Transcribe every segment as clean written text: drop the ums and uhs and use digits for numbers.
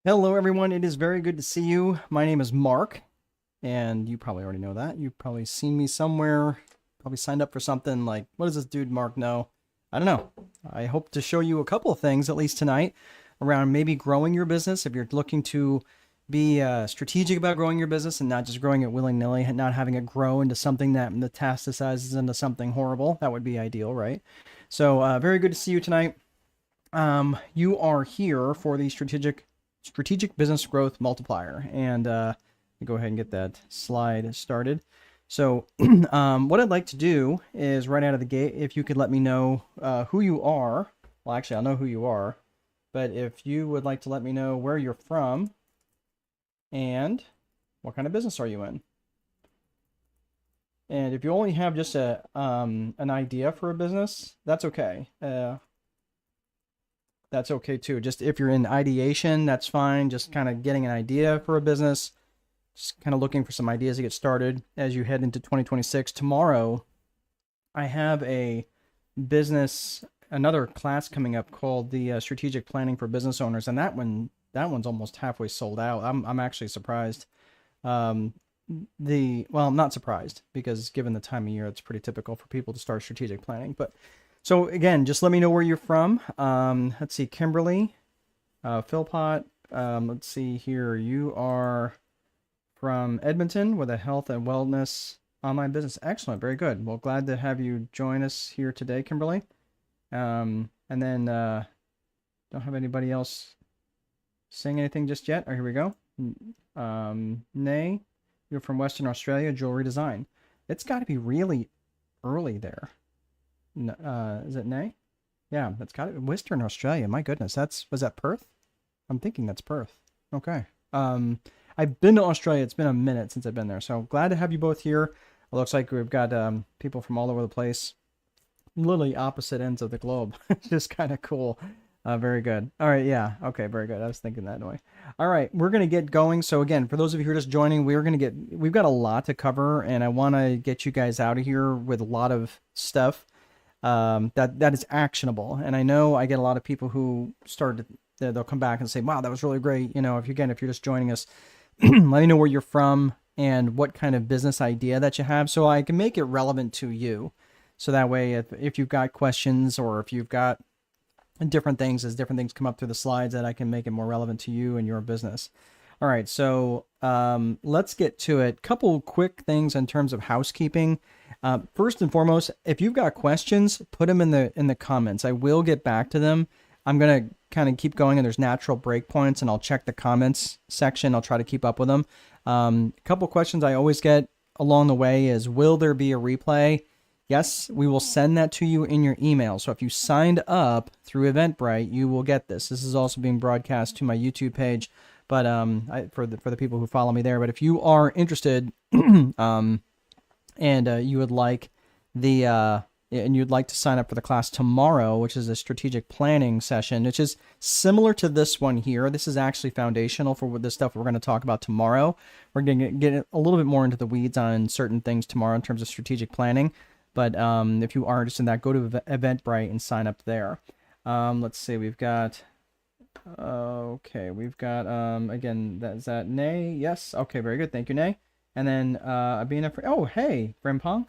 Hello, everyone. It is very good to see you. My name is Mark, and you probably already know that. You've probably seen me somewhere, probably signed up for something like, what does this dude Mark know? I don't know. I hope to show you a couple of things, at least tonight, around maybe growing your business. If you're looking to be strategic about growing your business and not just growing it willy-nilly, and not having it grow into something that metastasizes into something horrible, that would be ideal, right? So, very good to see you tonight. You are here for the strategic business growth multiplier, and go ahead and get that slide started. So, what I'd like to do is right out of the gate, if you could let me know who you are. Well, actually, I'll know who you are, but if you would like to let me know where you're from and what kind of business are you in. And if you only have just an idea for a business, that's okay. That's okay too. Just if you're in ideation, that's fine. Just kind of getting an idea for a business, just kind of looking for some ideas to get started as you head into 2026. Tomorrow, I have another class coming up called the Strategic Planning for Business Owners, and that one's almost halfway sold out. I'm actually surprised. Well, I'm not surprised because given the time of year, it's pretty typical for people to start strategic planning, but. So again, just let me know where you're from. Let's see, Kimberly, Philpott. Let's see here. You are from Edmonton with a health and wellness online business. Excellent, very good. Well, glad to have you join us here today, Kimberly. And then don't have anybody else saying anything just yet. Oh, here we go. Nay, you're from Western Australia, jewelry design. It's got to be really early there. Is it Nay? Yeah, that's got it. Western Australia. My goodness, was that Perth? I'm thinking that's Perth. Okay. I've been to Australia. It's been a minute since I've been there, so glad to have you both here. It looks like we've got people from all over the place, literally opposite ends of the globe. It's just kind of cool. Very good. All right, yeah. Okay, very good. I was thinking that way. All right, we're gonna get going. So again, for those of you who are just joining, we've got a lot to cover, and I want to get you guys out of here with a lot of stuff. That is actionable. And I know I get a lot of people who they'll come back and say, wow, that was really great. If you're just joining us, let me know where you're from and what kind of business idea that you have so I can make it relevant to you. So that way, if you've got questions or if you've got different things, as different things come up through the slides, that I can make it more relevant to you and your business. All right, so let's get to it. Couple quick things in terms of housekeeping. First and foremost, if you've got questions, put them in the comments. I will get back to them. I'm gonna kind of keep going, and there's natural breakpoints, and I'll check the comments section. I'll try to keep up with them. A couple questions I always get along the way is, will there be a replay? Yes, we will send that to you in your email. So if you signed up through Eventbrite, you will get this. This is also being broadcast to my YouTube page, but for the people who follow me there. But if you are interested, and you would like and you'd like to sign up for the class tomorrow, which is a strategic planning session, which is similar to this one here. This is actually foundational for the stuff we're going to talk about tomorrow. We're going to get a little bit more into the weeds on certain things tomorrow in terms of strategic planning. But if you are interested in that, go to Eventbrite and sign up there. Let's see, we've got again, is that Nay? Yes. Okay, very good. Thank you, Nay. And then Abina, oh hey, Frimpong,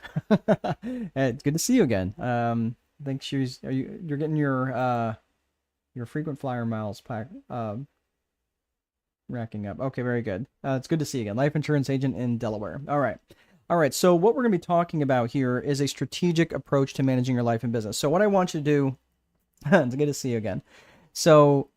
it's good to see you again. I think you're getting your frequent flyer miles racking up. Okay, very good. It's good to see you again. Life insurance agent in Delaware. All right. So what we're going to be talking about here is a strategic approach to managing your life and business. So what I want you to do, it's good to see you again. So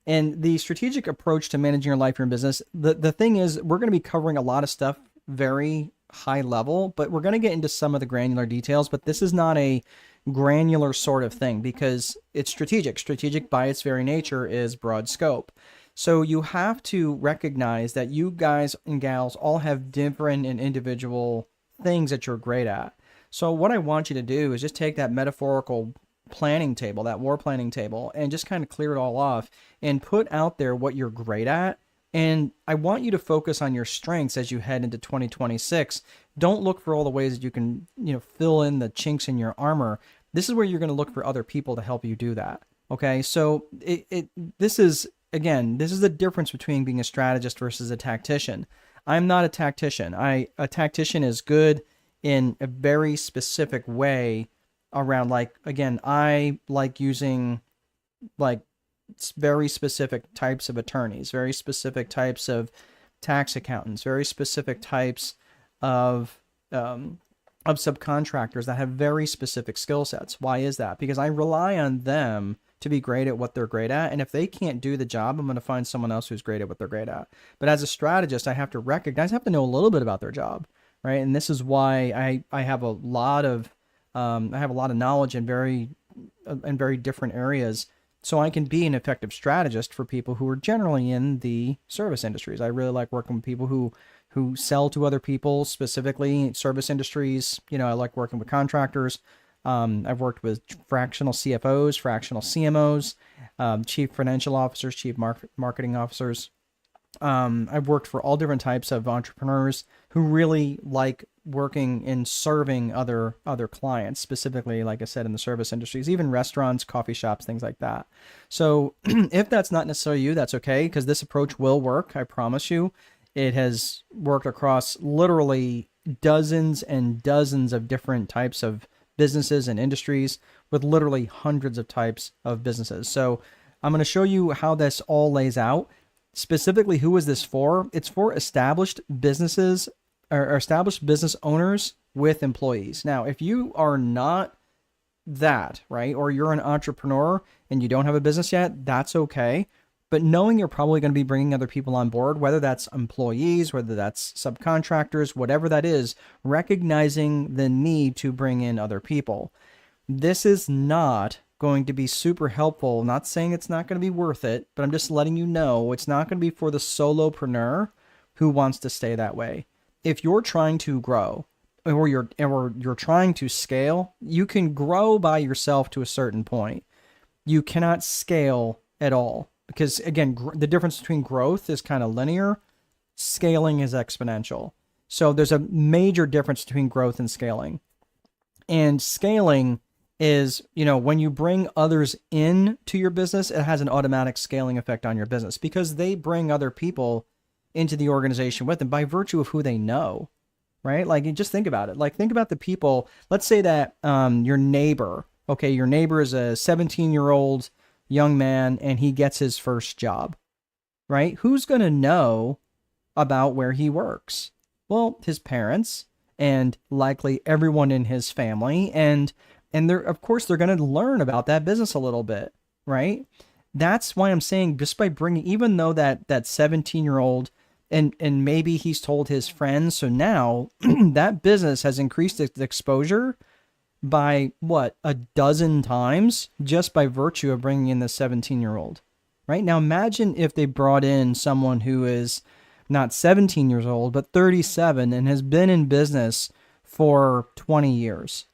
and the strategic approach to managing your life and business, the thing is, we're going to be covering a lot of stuff very high level, but we're going to get into some of the granular details. But this is not a granular sort of thing because it's strategic. Strategic by its very nature is broad scope. So you have to recognize that you guys and gals all have different and individual things that you're great at. So what I want you to do is just take that metaphorical planning table, that war planning table, and just kind of clear it all off and put out there what you're great at. And I want you to focus on your strengths as you head into 2026. Don't look for all the ways that you can, fill in the chinks in your armor. This is where you're going to look for other people to help you do that. Okay. So this is again, this is the difference between being a strategist versus a tactician. I'm not a tactician. A tactician is good in a very specific way around, like, again, I like using like very specific types of attorneys, very specific types of tax accountants, very specific types of subcontractors that have very specific skill sets. Why is that? Because I rely on them to be great at what they're great at. And if they can't do the job, I'm going to find someone else who's great at what they're great at. But as a strategist, I have to recognize, I have to know a little bit about their job, right? And this is why I have a lot of knowledge in very different areas, so I can be an effective strategist for people who are generally in the service industries. I really like working with people who sell to other people, specifically service industries. I like working with contractors. I've worked with fractional CFOs, fractional CMOs, chief financial officers, chief marketing officers. I've worked for all different types of entrepreneurs who really like working and serving other clients, specifically, like I said, in the service industries, even restaurants, coffee shops, things like that. So if that's not necessarily you, that's okay, because this approach will work. I promise you. It has worked across literally dozens and dozens of different types of businesses and industries, with literally hundreds of types of businesses. So I'm going to show you how this all lays out. Specifically, who is this for? It's for established businesses or established business owners with employees. Now, if you are not that, right, or you're an entrepreneur and you don't have a business yet, that's okay. But knowing you're probably going to be bringing other people on board, whether that's employees, whether that's subcontractors, whatever that is, recognizing the need to bring in other people. This is not going to be super helpful. I'm not saying it's not going to be worth it, but I'm just letting you know it's not going to be for the solopreneur who wants to stay that way. If you're trying to grow or you're trying to scale, you can grow by yourself to a certain point. You cannot scale at all. Because again, the difference between growth is kind of linear, scaling is exponential. So there's a major difference between growth and scaling. And scaling is, when you bring others in to your business, it has an automatic scaling effect on your business because they bring other people into the organization with them by virtue of who they know, right? Like, you just think about it. Like, think about the people. Let's say that your neighbor is a 17-year-old young man and he gets his first job, right? Who's going to know about where he works? Well, his parents and likely everyone in his family. And they're, of course, they're going to learn about that business a little bit, right? That's why I'm saying, just by bringing, even though that 17-year-old and maybe he's told his friends, so now that business has increased its exposure by a dozen times just by virtue of bringing in the 17-year-old, right? Now imagine if they brought in someone who is not 17 years old, but 37 and has been in business for 20 years.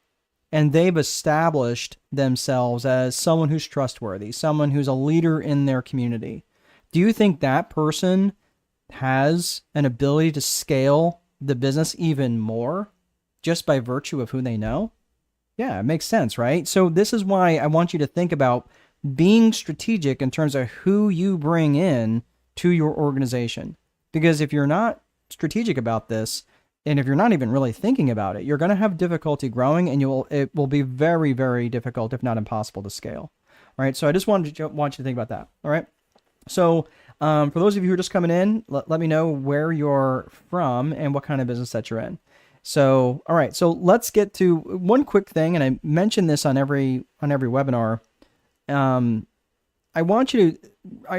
And they've established themselves as someone who's trustworthy, someone who's a leader in their community. Do you think that person has an ability to scale the business even more just by virtue of who they know? Yeah, it makes sense, right? So this is why I want you to think about being strategic in terms of who you bring in to your organization. Because if you're not strategic about this, and if you're not even really thinking about it, you're going to have difficulty growing, and it will be very, very difficult, if not impossible, to scale. All right. So I just want you to think about that. All right. So for those of you who are just coming in, let me know where you're from and what kind of business that you're in. So, all right, so let's get to one quick thing, and I mention this on every webinar. I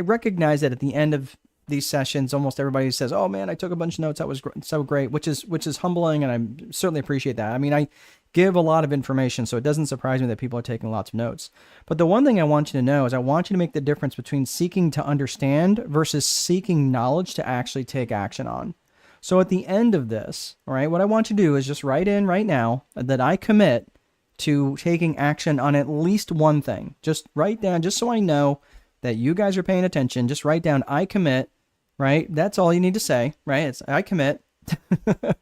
recognize that at the end of these sessions, almost everybody says, "Oh man, I took a bunch of notes. That was so great," which is humbling, and I certainly appreciate that. I mean, I give a lot of information, so it doesn't surprise me that people are taking lots of notes. But the one thing I want you to know is I want you to make the difference between seeking to understand versus seeking knowledge to actually take action on. So at the end of this, all right, what I want you to do is just write in right now that I commit to taking action on at least one thing. Just write down, just so I know that you guys are paying attention, just write down, I commit, right? That's all you need to say, right? It's I commit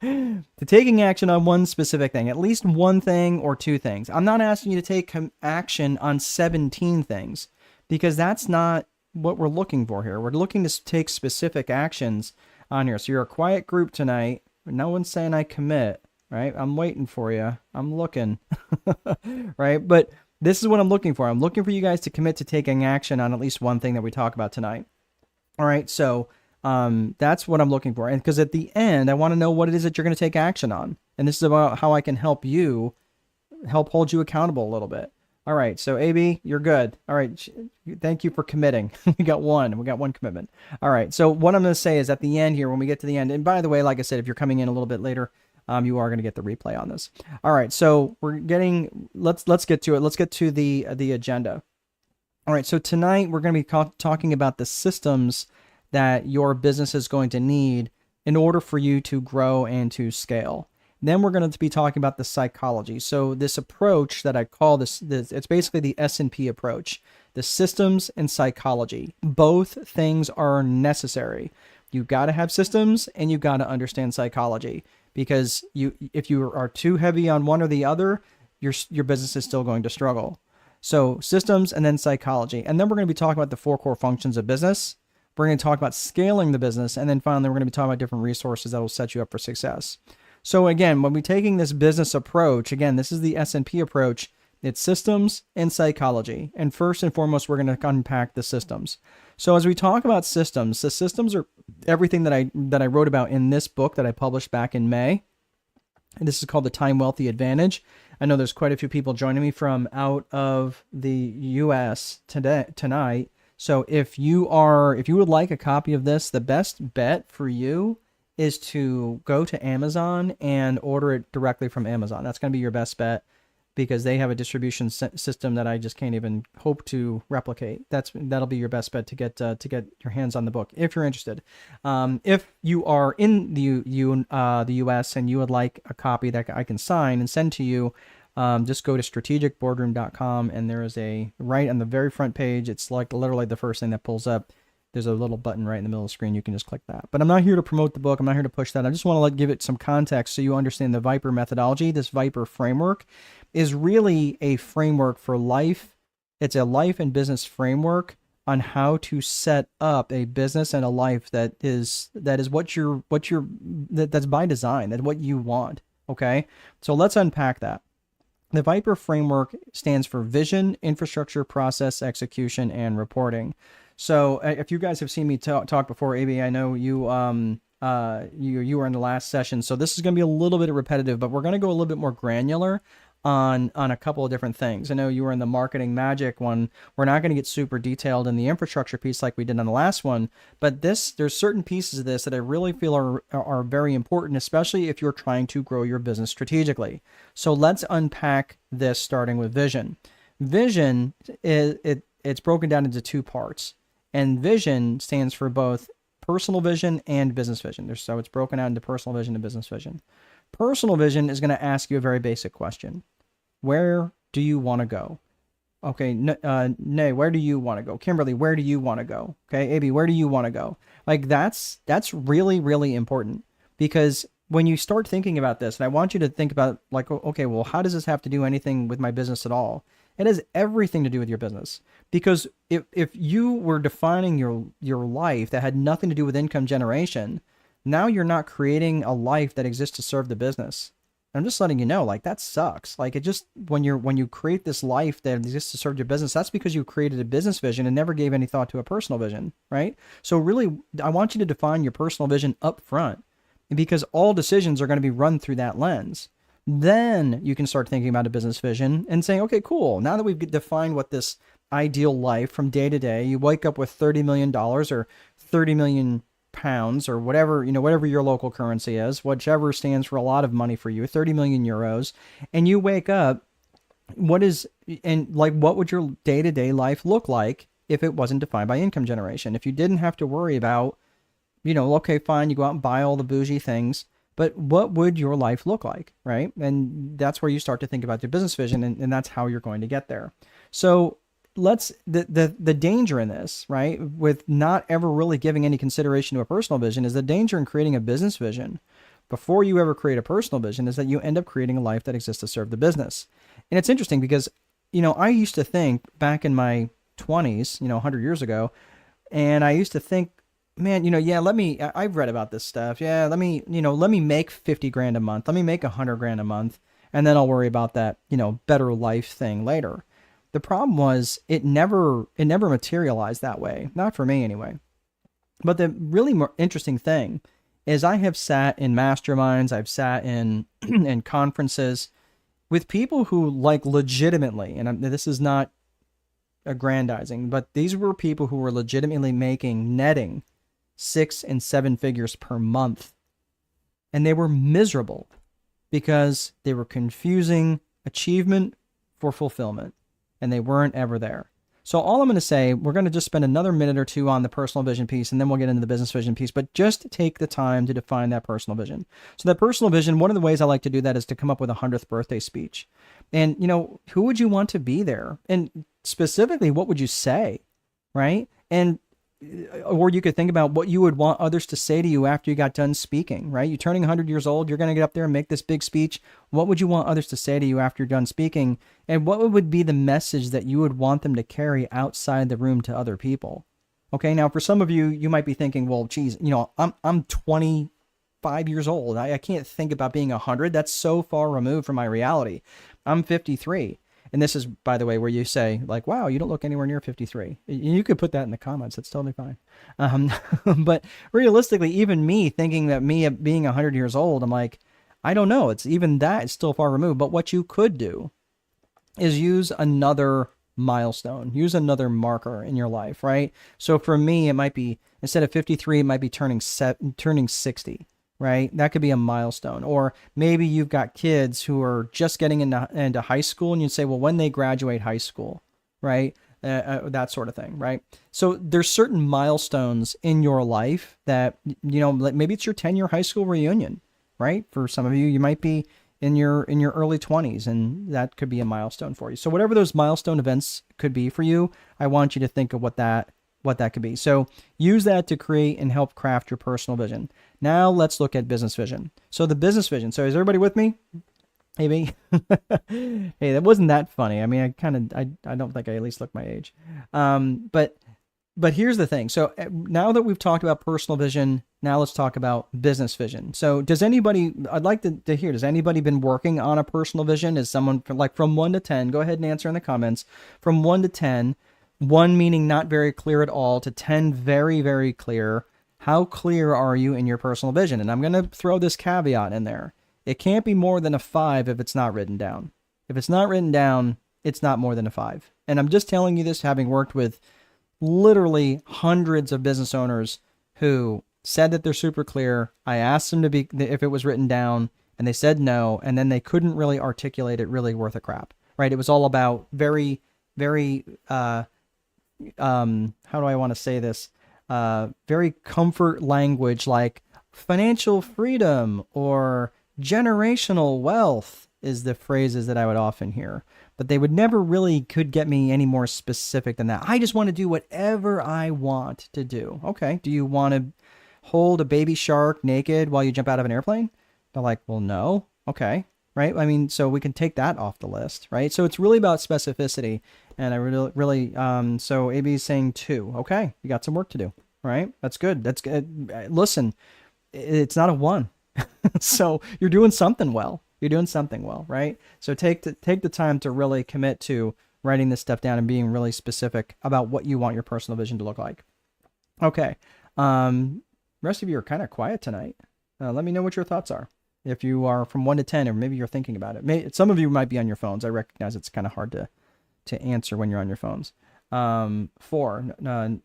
to taking action on one specific thing, at least one thing or two things. I'm not asking you to take action on 17 things, because that's not what we're looking for here. We're looking to take specific actions on here. So you're a quiet group tonight. No one's saying I commit, right? I'm waiting for you. I'm looking, right? But this is what I'm looking for. I'm looking for you guys to commit to taking action on at least one thing that we talk about tonight. All right. So that's what I'm looking for. And because at the end, I want to know what it is that you're going to take action on. And this is about how I can help hold you accountable a little bit. All right. So AB, you're good. All right. Thank you for committing. We got one commitment. All right. So what I'm going to say is at the end here, when we get to the end, and by the way, like I said, if you're coming in a little bit later, you are going to get the replay on this. All right. So let's get to it. Let's get to the agenda. All right. So tonight we're going to be talking about the systems that your business is going to need in order for you to grow and to scale. Then we're going to be talking about the psychology. So this approach that I call this it's basically the S&P approach, the systems and psychology. Both things are necessary. You've got to have systems and you've got to understand psychology, because if you are too heavy on one or the other, your business is still going to struggle. So systems and then psychology. And then we're going to be talking about the 4 core functions of business. We're going to talk about scaling the business. And then finally, we're going to be talking about different resources that will set you up for success. So again, when we're taking this business approach, again, this is the S&P approach. It's systems and psychology. And first and foremost, we're going to unpack the systems. So as we talk about systems, the systems are everything that I wrote about in this book that I published back in May. And this is called the Time Wealthy Advantage. I know there's quite a few people joining me from out of the US tonight. So if you would like a copy of this, the best bet for you is to go to Amazon and order it directly from Amazon. That's going to be your best bet, because they have a distribution system that I just can't even hope to replicate. That'll be your best bet to get your hands on the book if you're interested. If you are in the US and you would like a copy that I can sign and send to you, just go to strategicboardroom.com, and there is right on the very front page. It's like literally the first thing that pulls up. There's a little button right in the middle of the screen. You can just click that. But I'm not here to promote the book. I'm not here to push that. I just want to give it some context so you understand the Viper methodology. This Viper framework is really a framework for life. It's a life and business framework on how to set up a business and a life that's by design, that's what you want. Okay. So let's unpack that. The Viper framework stands for vision, infrastructure, process, execution, and reporting. So if you guys have seen me talk before, AB, I know you were in the last session. So this is going to be a little bit repetitive, but we're going to go a little bit more granular on a couple of different things. I know you were in the marketing magic one. We're not going to get super detailed in the infrastructure piece like we did on the last one, but there's certain pieces of this that I really feel are very important, especially if you're trying to grow your business strategically. So let's unpack this, starting with vision. Vision it's broken down into 2 parts. And vision stands for both personal vision and business vision. So it's broken out into personal vision and business vision. Personal vision is going to ask you a very basic question. Where do you want to go? Okay, Nay, where do you want to go? Kimberly, where do you want to go? Okay, AB, where do you want to go? That's really, really important, because when you start thinking about this, and I want you to think about okay, well, how does this have to do anything with my business at all? It has everything to do with your business, because if you were defining your life that had nothing to do with income generation, now you're not creating a life that exists to serve the business. I'm just letting you know, that sucks. When you create this life that exists to serve your business, that's because you created a business vision and never gave any thought to a personal vision, right? So really, I want you to define your personal vision up front, because all decisions are going to be run through that lens. Then you can start thinking about a business vision and saying, okay, cool. Now that we've defined what this ideal life from day to day, you wake up with $30 million or 30 million pounds or whatever your local currency is, whichever stands for a lot of money for you, 30 million euros. And you wake up, what would your day-to-day life look like if it wasn't defined by income generation? If you didn't have to worry about, okay, fine, you go out and buy all the bougie things, but what would your life look like, right? And that's where you start to think about your business vision, and that's how you're going to get there. So the danger in this, right, with not ever really giving any consideration to a personal vision, is the danger in creating a business vision before you ever create a personal vision is that you end up creating a life that exists to serve the business. And it's interesting because, I used to think back in my 20s, 100 years ago, And I used to think, man, yeah, I've read about this stuff. Yeah, let me make 50 grand a month. Let me make 100 grand a month. And then I'll worry about that, better life thing later. The problem was it never materialized that way. Not for me anyway. But the really more interesting thing is I have sat in masterminds, I've sat in in conferences with people who like legitimately, and this is not aggrandizing, but these were people who were legitimately netting 6 and 7 figures per month. And they were miserable because they were confusing achievement for fulfillment and they weren't ever there. So all I'm going to say, we're going to just spend another minute or two on the personal vision piece and then we'll get into the business vision piece, but just take the time to define that personal vision. So that personal vision, one of the ways I like to do that is to come up with a 100th birthday speech. And, who would you want to be there? And specifically, what would you say, right? And or you could think about what you would want others to say to you after you got done speaking, right? You're turning 100 years old. You're going to get up there and make this big speech. What would you want others to say to you after you're done speaking? And what would be the message that you would want them to carry outside the room to other people? Okay. Now, for some of you, you might be thinking, well, geez, I'm 25 years old. I can't think about being 100. That's so far removed from my reality. I'm 53. And this is, by the way, where you say, like, wow, you don't look anywhere near 53. You could put that in the comments. That's totally fine. But realistically, even me thinking that me being 100 years old, I'm like, I don't know. It's even that, it's still far removed. But what you could do is use another milestone, use another marker in your life, right? So for me, it might be, instead of 53, it might be turning 60. Right? That could be a milestone. Or maybe you've got kids who are just getting into high school and you'd say, well, when they graduate high school, right? That sort of thing, right? So there's certain milestones in your life that, maybe it's your 10-year high school reunion, right? For some of you, you might be in your early 20s and that could be a milestone for you. So whatever those milestone events could be for you, I want you to think of what that could be. So use that to create and help craft your personal vision. Now let's look at business vision. So the business vision. So is everybody with me? Maybe. Hey, that wasn't that funny. I mean, I don't think I at least look my age. But here's the thing. So now that we've talked about personal vision, now let's talk about business vision. So I'd like to hear, does anybody been working on a personal vision? Is someone from 1 to 10? Go ahead and answer in the comments. From 1 to 10, 1 meaning not very clear at all to 10 very, very clear. How clear are you in your personal vision? And I'm going to throw this caveat in there. It can't be more than a 5 if it's not written down. If it's not written down, it's not more than a 5. And I'm just telling you this having worked with literally hundreds of business owners who said that they're super clear. I asked them if it was written down and they said no. And then they couldn't really articulate it really worth a crap, right? It was all about very, very, how do I want to say this? Very comfort language like financial freedom or generational wealth is the phrases that I would often hear, but they would never really could get me any more specific than that. I just want to do whatever I want to do. Okay. Do you want to hold a baby shark naked while you jump out of an airplane? They're like, well, no. Okay. Right. I mean, so we can take that off the list, right? So it's really about specificity. And I really, so AB is saying 2. Okay. You got some work to do, right? That's good. That's good. Listen, it's not a 1. So you're doing something well. You're doing something well, right? So take the time to really commit to writing this stuff down and being really specific about what you want your personal vision to look like. Okay. Rest of you are kind of quiet tonight. Let me know what your thoughts are. If you are from 1 to 10, or maybe you're thinking about it. Some of you might be on your phones. I recognize it's kind of hard to answer when you're on your phones. 4.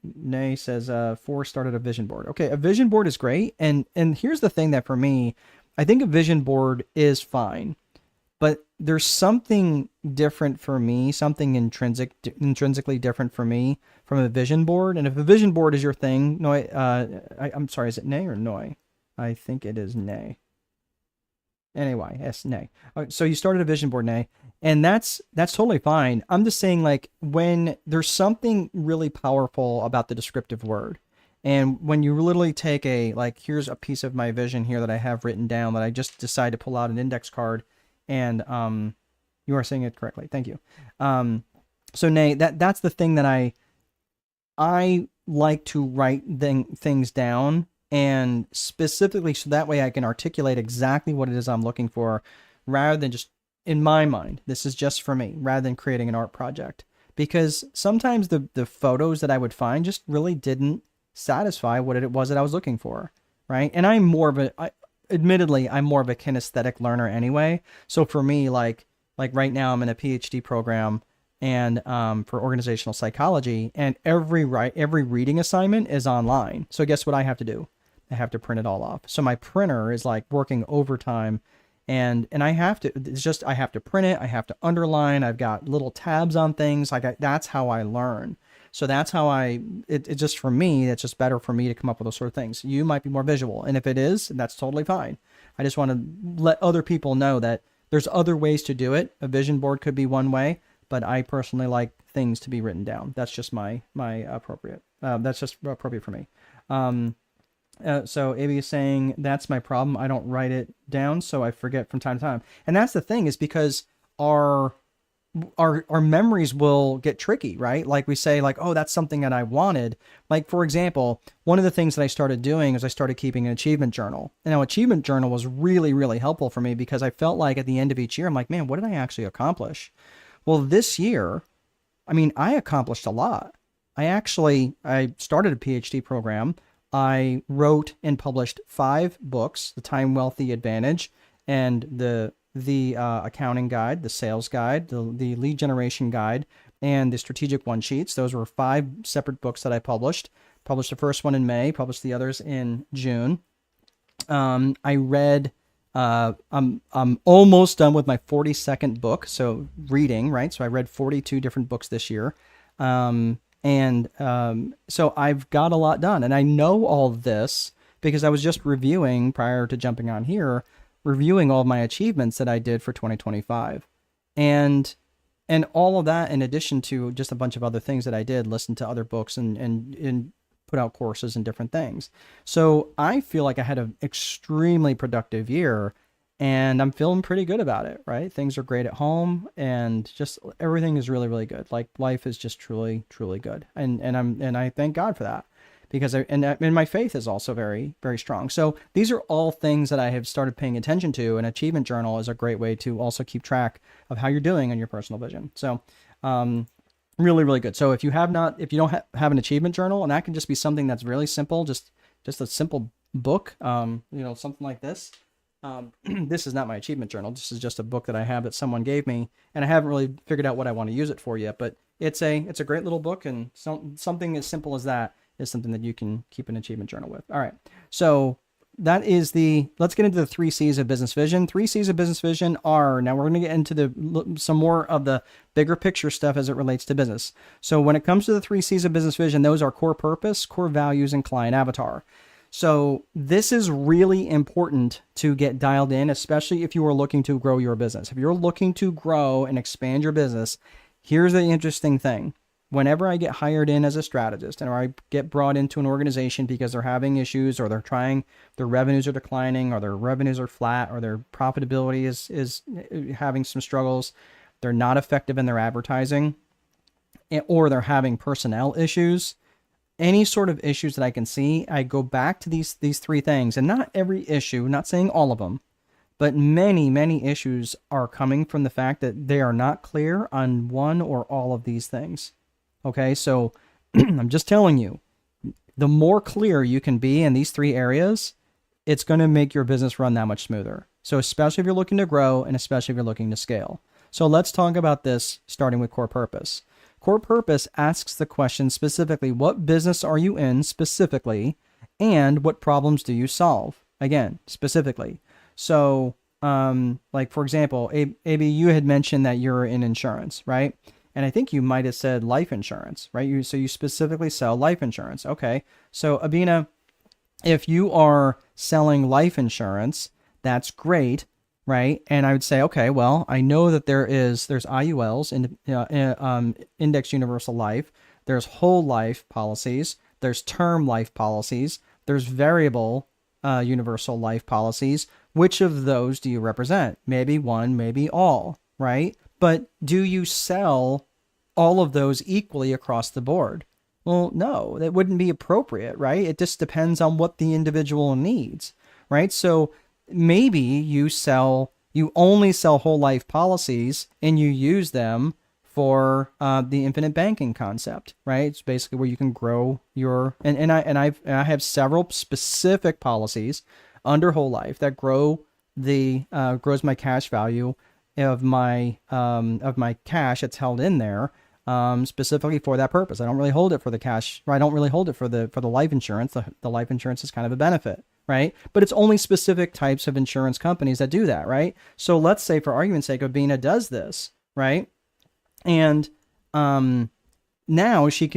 Nay says 4 started a vision board. Okay, a vision board is great. And here's the thing that for me, I think a vision board is fine. But there's something different for me, something intrinsically different for me from a vision board. And if a vision board is your thing, Noi, I'm sorry, is it Nay or Noi? I think it is Nay. Anyway, yes, Nay. So you started a vision board, Nay, and that's totally fine. I'm just saying, like, when there's something really powerful about the descriptive word, and when you literally take here's a piece of my vision here that I have written down that I just decided to pull out an index card, and you are saying it correctly. Thank you. So Nay, that's the thing that I like to write things down, and specifically so that way I can articulate exactly what it is I'm looking for, rather than just, in my mind, this is just for me, rather than creating an art project. Because sometimes the photos that I would find just really didn't satisfy what it was that I was looking for, right? And admittedly, I'm more of a kinesthetic learner anyway. So for me, like right now, I'm in a PhD program and for organizational psychology, and every reading assignment is online. So guess what I have to do? I have to print it all off. So my printer is like working overtime, and I have to, I have to print it. I have to underline. I've got little tabs on things. That's how I learn. So that's how it just, for me, it's just better for me to come up with those sort of things. You might be more visual, and if it is, that's totally fine. I just want to let other people know that there's other ways to do it. A vision board could be one way, but I personally like things to be written down. That's just my appropriate. That's just appropriate for me. So AB is saying, that's my problem. I don't write it down, so I forget from time to time. And that's the thing, is because our memories will get tricky, right? Like we say, like, oh, that's something that I wanted. Like, for example, one of the things that I started doing is I started keeping an achievement journal. And now, achievement journal was really, really helpful for me, because I felt like at the end of each year, I'm like, man, what did I actually accomplish? Well, this year, I mean, I accomplished a lot. I started a PhD program. I wrote and published 5 books: The Time Wealthy Advantage, and the accounting guide, the sales guide, the lead generation guide, and the strategic one sheets. Those were 5 separate books that I published. Published the first one in May, published the others in June. I read, I'm almost done with my 42nd book. So reading, right? So I read 42 different books this year. So I've got a lot done, and I know all this because I was just reviewing, prior to jumping on here, reviewing all of my achievements that I did for 2025, and all of that, in addition to just a bunch of other things that I did, listen to other books and put out courses and different things. So I feel like I had an extremely productive year, and I'm feeling pretty good about it, right? Things are great at home, and just everything is really, really good. Like, life is just truly, truly good. And I thank God for that, because my faith is also very, very strong. So these are all things that I have started paying attention to, and achievement journal is a great way to also keep track of how you're doing on your personal vision. So, really, really good. So if you don't have an achievement journal, and that can just be something that's really simple, just a simple book, something like this. This is not my achievement journal. This is just a book that I have that someone gave me, and I haven't really figured out what I want to use it for yet, but it's a great little book, and something as simple as that is something that you can keep an achievement journal with. All right. So that is let's get into the 3 C's of business vision. 3 C's of business vision are, now we're going to get into some more of the bigger picture stuff as it relates to business. So when it comes to the 3 C's of business vision, those are core purpose, core values, and client avatar. So this is really important to get dialed in, especially if you are looking to grow your business. If you're looking to grow and expand your business, here's the interesting thing. Whenever I get hired in as a strategist, or I get brought into an organization because they're having issues, or their revenues are declining, or their revenues are flat, or their profitability is having some struggles, they're not effective in their advertising, or they're having personnel issues, any sort of issues that I can see, I go back to these 3 things. And not every issue, not saying all of them, but many, many issues are coming from the fact that they are not clear on one or all of these things. Okay, so I'm just telling you, the more clear you can be in these 3 areas, it's going to make your business run that much smoother. So especially if you're looking to grow, and especially if you're looking to scale. So let's talk about this, starting with core purpose. Core purpose asks the question specifically, what business are you in specifically, and what problems do you solve? Again, specifically. So, like, for example, AB, you had mentioned that you're in insurance, right? And I think you might have said life insurance, right? So you specifically sell life insurance. Okay. So Abina, if you are selling life insurance, that's great, right? And I would say, okay, well, I know that there's IULs, Index Universal Life. There's whole life policies. There's term life policies. There's variable universal life policies. Which of those do you represent? Maybe one, maybe all, right? But do you sell all of those equally across the board? Well, no, that wouldn't be appropriate, right? It just depends on what the individual needs, right? So maybe you only sell whole life policies and you use them for the infinite banking concept, right? It's basically where you can grow your and I have several specific policies under whole life that grows my cash value of my cash that's held in there, specifically for that purpose. I don't really hold it for the cash, or I don't really hold it for the life insurance. The life insurance is kind of a benefit, right? But it's only specific types of insurance companies that do that, right? So let's say, for argument's sake, Abina does this, right? And now she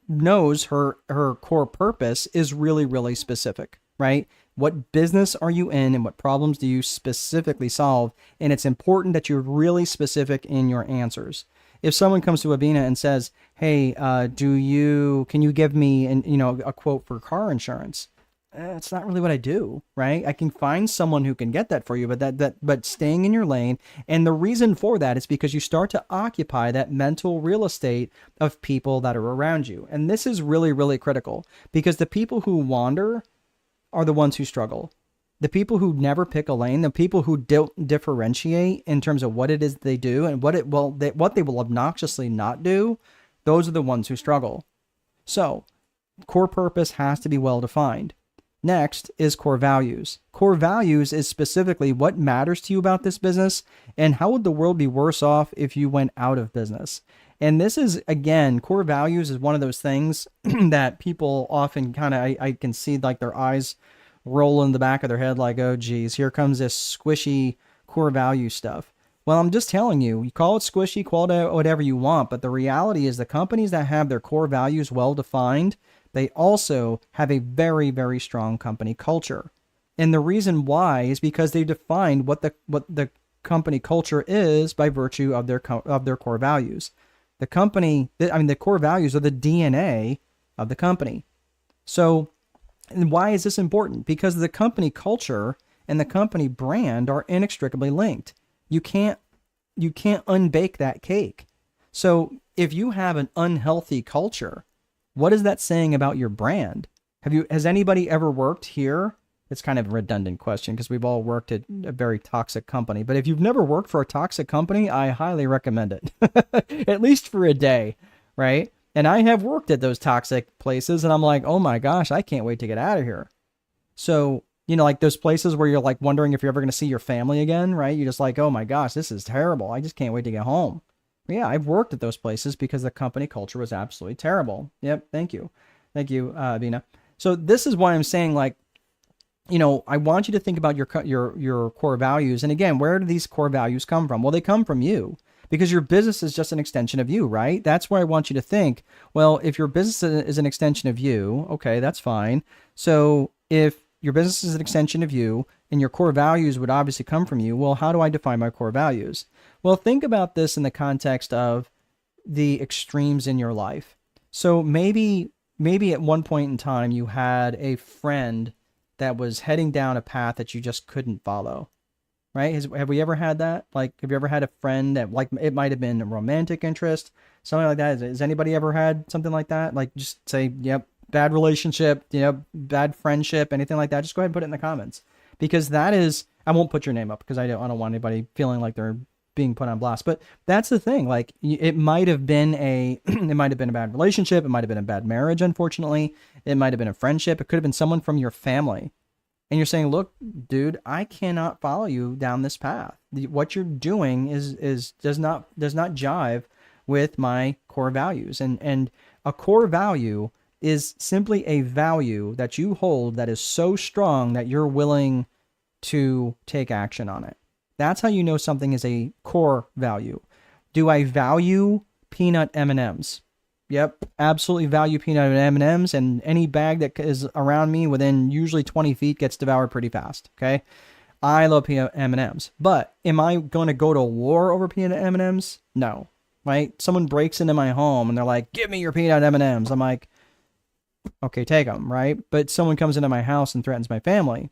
knows her core purpose is really, really specific, right? What business are you in and what problems do you specifically solve? And it's important that you're really specific in your answers. If someone comes to Abina and says, "Hey, can you give me a quote for car insurance?" It's not really what I do, right? I can find someone who can get that for you, but staying in your lane. And the reason for that is because you start to occupy that mental real estate of people that are around you. And this is really, really critical, because the people who wander are the ones who struggle. The people who never pick a lane, the people who don't differentiate in terms of what it is they do and what they will obnoxiously not do, those are the ones who struggle. So, core purpose has to be well defined. Next is core values. Core values is specifically what matters to you about this business and how would the world be worse off if you went out of business. And this is, again, core values is one of those things that people often I can see like their eyes roll in the back of their head like, oh, geez, here comes this squishy core value stuff. Well, I'm just telling you, you call it squishy, call it whatever you want. But the reality is the companies that have their core values well defined, they also have a very, very strong company culture. And the reason why is because they defined what the company culture is by virtue of their core values. The core values are the DNA of the company. So, and why is this important? Because the company culture and the company brand are inextricably linked. You can't unbake that cake. So if you have an unhealthy culture, what is that saying about your brand? Has anybody ever worked here? It's kind of a redundant question because we've all worked at a very toxic company. But if you've never worked for a toxic company, I highly recommend it, at least for a day, right? And I have worked at those toxic places and I'm like, oh my gosh, I can't wait to get out of here. So, like those places where you're like wondering if you're ever going to see your family again, right? You're just like, oh my gosh, this is terrible. I just can't wait to get home. But yeah, I've worked at those places because the company culture was absolutely terrible. Yep. Thank you. Thank you, Abina. So this is why I'm saying, like, I want you to think about your core values. And again, where do these core values come from? Well, they come from you. Because your business is just an extension of you, right? That's where I want you to think, well, if your business is an extension of you, okay, that's fine. So if your business is an extension of you and your core values would obviously come from you, well, how do I define my core values? Well, think about this in the context of the extremes in your life. So maybe at one point in time you had a friend that was heading down a path that you just couldn't follow. Right? Have we ever had that? Like, have you ever had a friend that, like, it might have been a romantic interest, something like that? Has anybody ever had something like that? Like, just say, yep, bad relationship, bad friendship, anything like that? Just go ahead and put it in the comments, because that is, I won't put your name up because I don't want anybody feeling like they're being put on blast. But that's the thing. Like, it might have been a bad relationship. It might have been a bad marriage. Unfortunately, it might have been a friendship. It could have been someone from your family. And you're saying, look, dude, I cannot follow you down this path. What you're doing does not jive with my core values. And a core value is simply a value that you hold that is so strong that you're willing to take action on it. That's how you know something is a core value. Do I value peanut M&Ms? Yep, absolutely value peanut M&Ms, and any bag that is around me within usually 20 feet gets devoured pretty fast, okay? I love peanut M&Ms, but am I going to go to war over peanut M&Ms? No, right? Someone breaks into my home and they're like, give me your peanut M&Ms. I'm like, okay, take them, right? But someone comes into my house and threatens my family.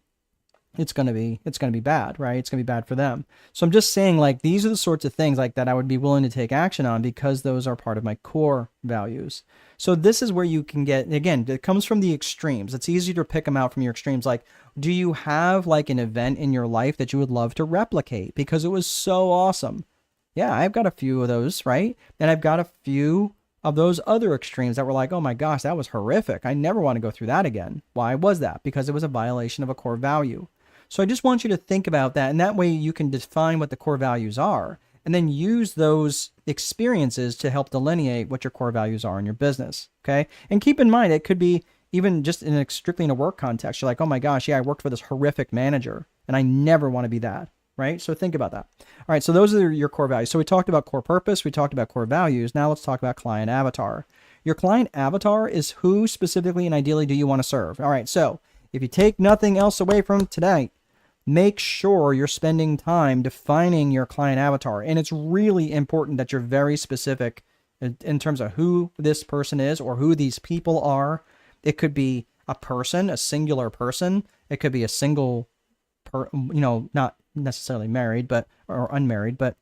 it's going to be bad, right? It's going to be bad for them. So I'm just saying, like, these are the sorts of things like that I would be willing to take action on because those are part of my core values. So this is where you can get, again, it comes from the extremes. It's easy to pick them out from your extremes. Like, do you have like an event in your life that you would love to replicate because it was so awesome? Yeah, I've got a few of those, right? And I've got a few of those other extremes that were like, oh my gosh, that was horrific. I never want to go through that again. Why was that? Because it was a violation of a core value. So I just want you to think about that. And that way you can define what the core values are and then use those experiences to help delineate what your core values are in your business. Okay. And keep in mind, it could be even just strictly in a work context. You're like, oh my gosh, yeah, I worked for this horrific manager and I never want to be that. Right? So think about that. All right. So those are your core values. So we talked about core purpose. We talked about core values. Now let's talk about client avatar. Your client avatar is who specifically and ideally do you want to serve? All right. So if you take nothing else away from today, make sure you're spending time defining your client avatar. And it's really important that you're very specific in terms of who this person is or who these people are. It could be a person, a singular person. It could be a single, not necessarily married, or unmarried, but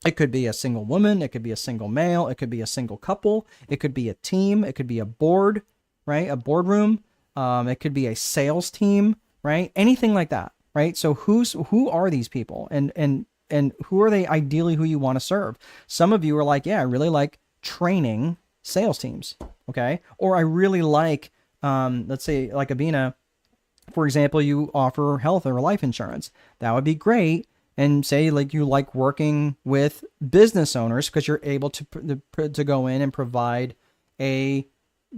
it could be a single woman. It could be a single male. It could be a single couple. It could be a team. It could be a board, right? A boardroom. It could be a sales team, right? Anything like that. Right. So who are these people and who are they ideally who you want to serve? Some of you are like, yeah, I really like training sales teams. Okay. Or I really like, let's say like Abina, for example, you offer health or life insurance. That would be great. And say like you like working with business owners because you're able to go in and provide a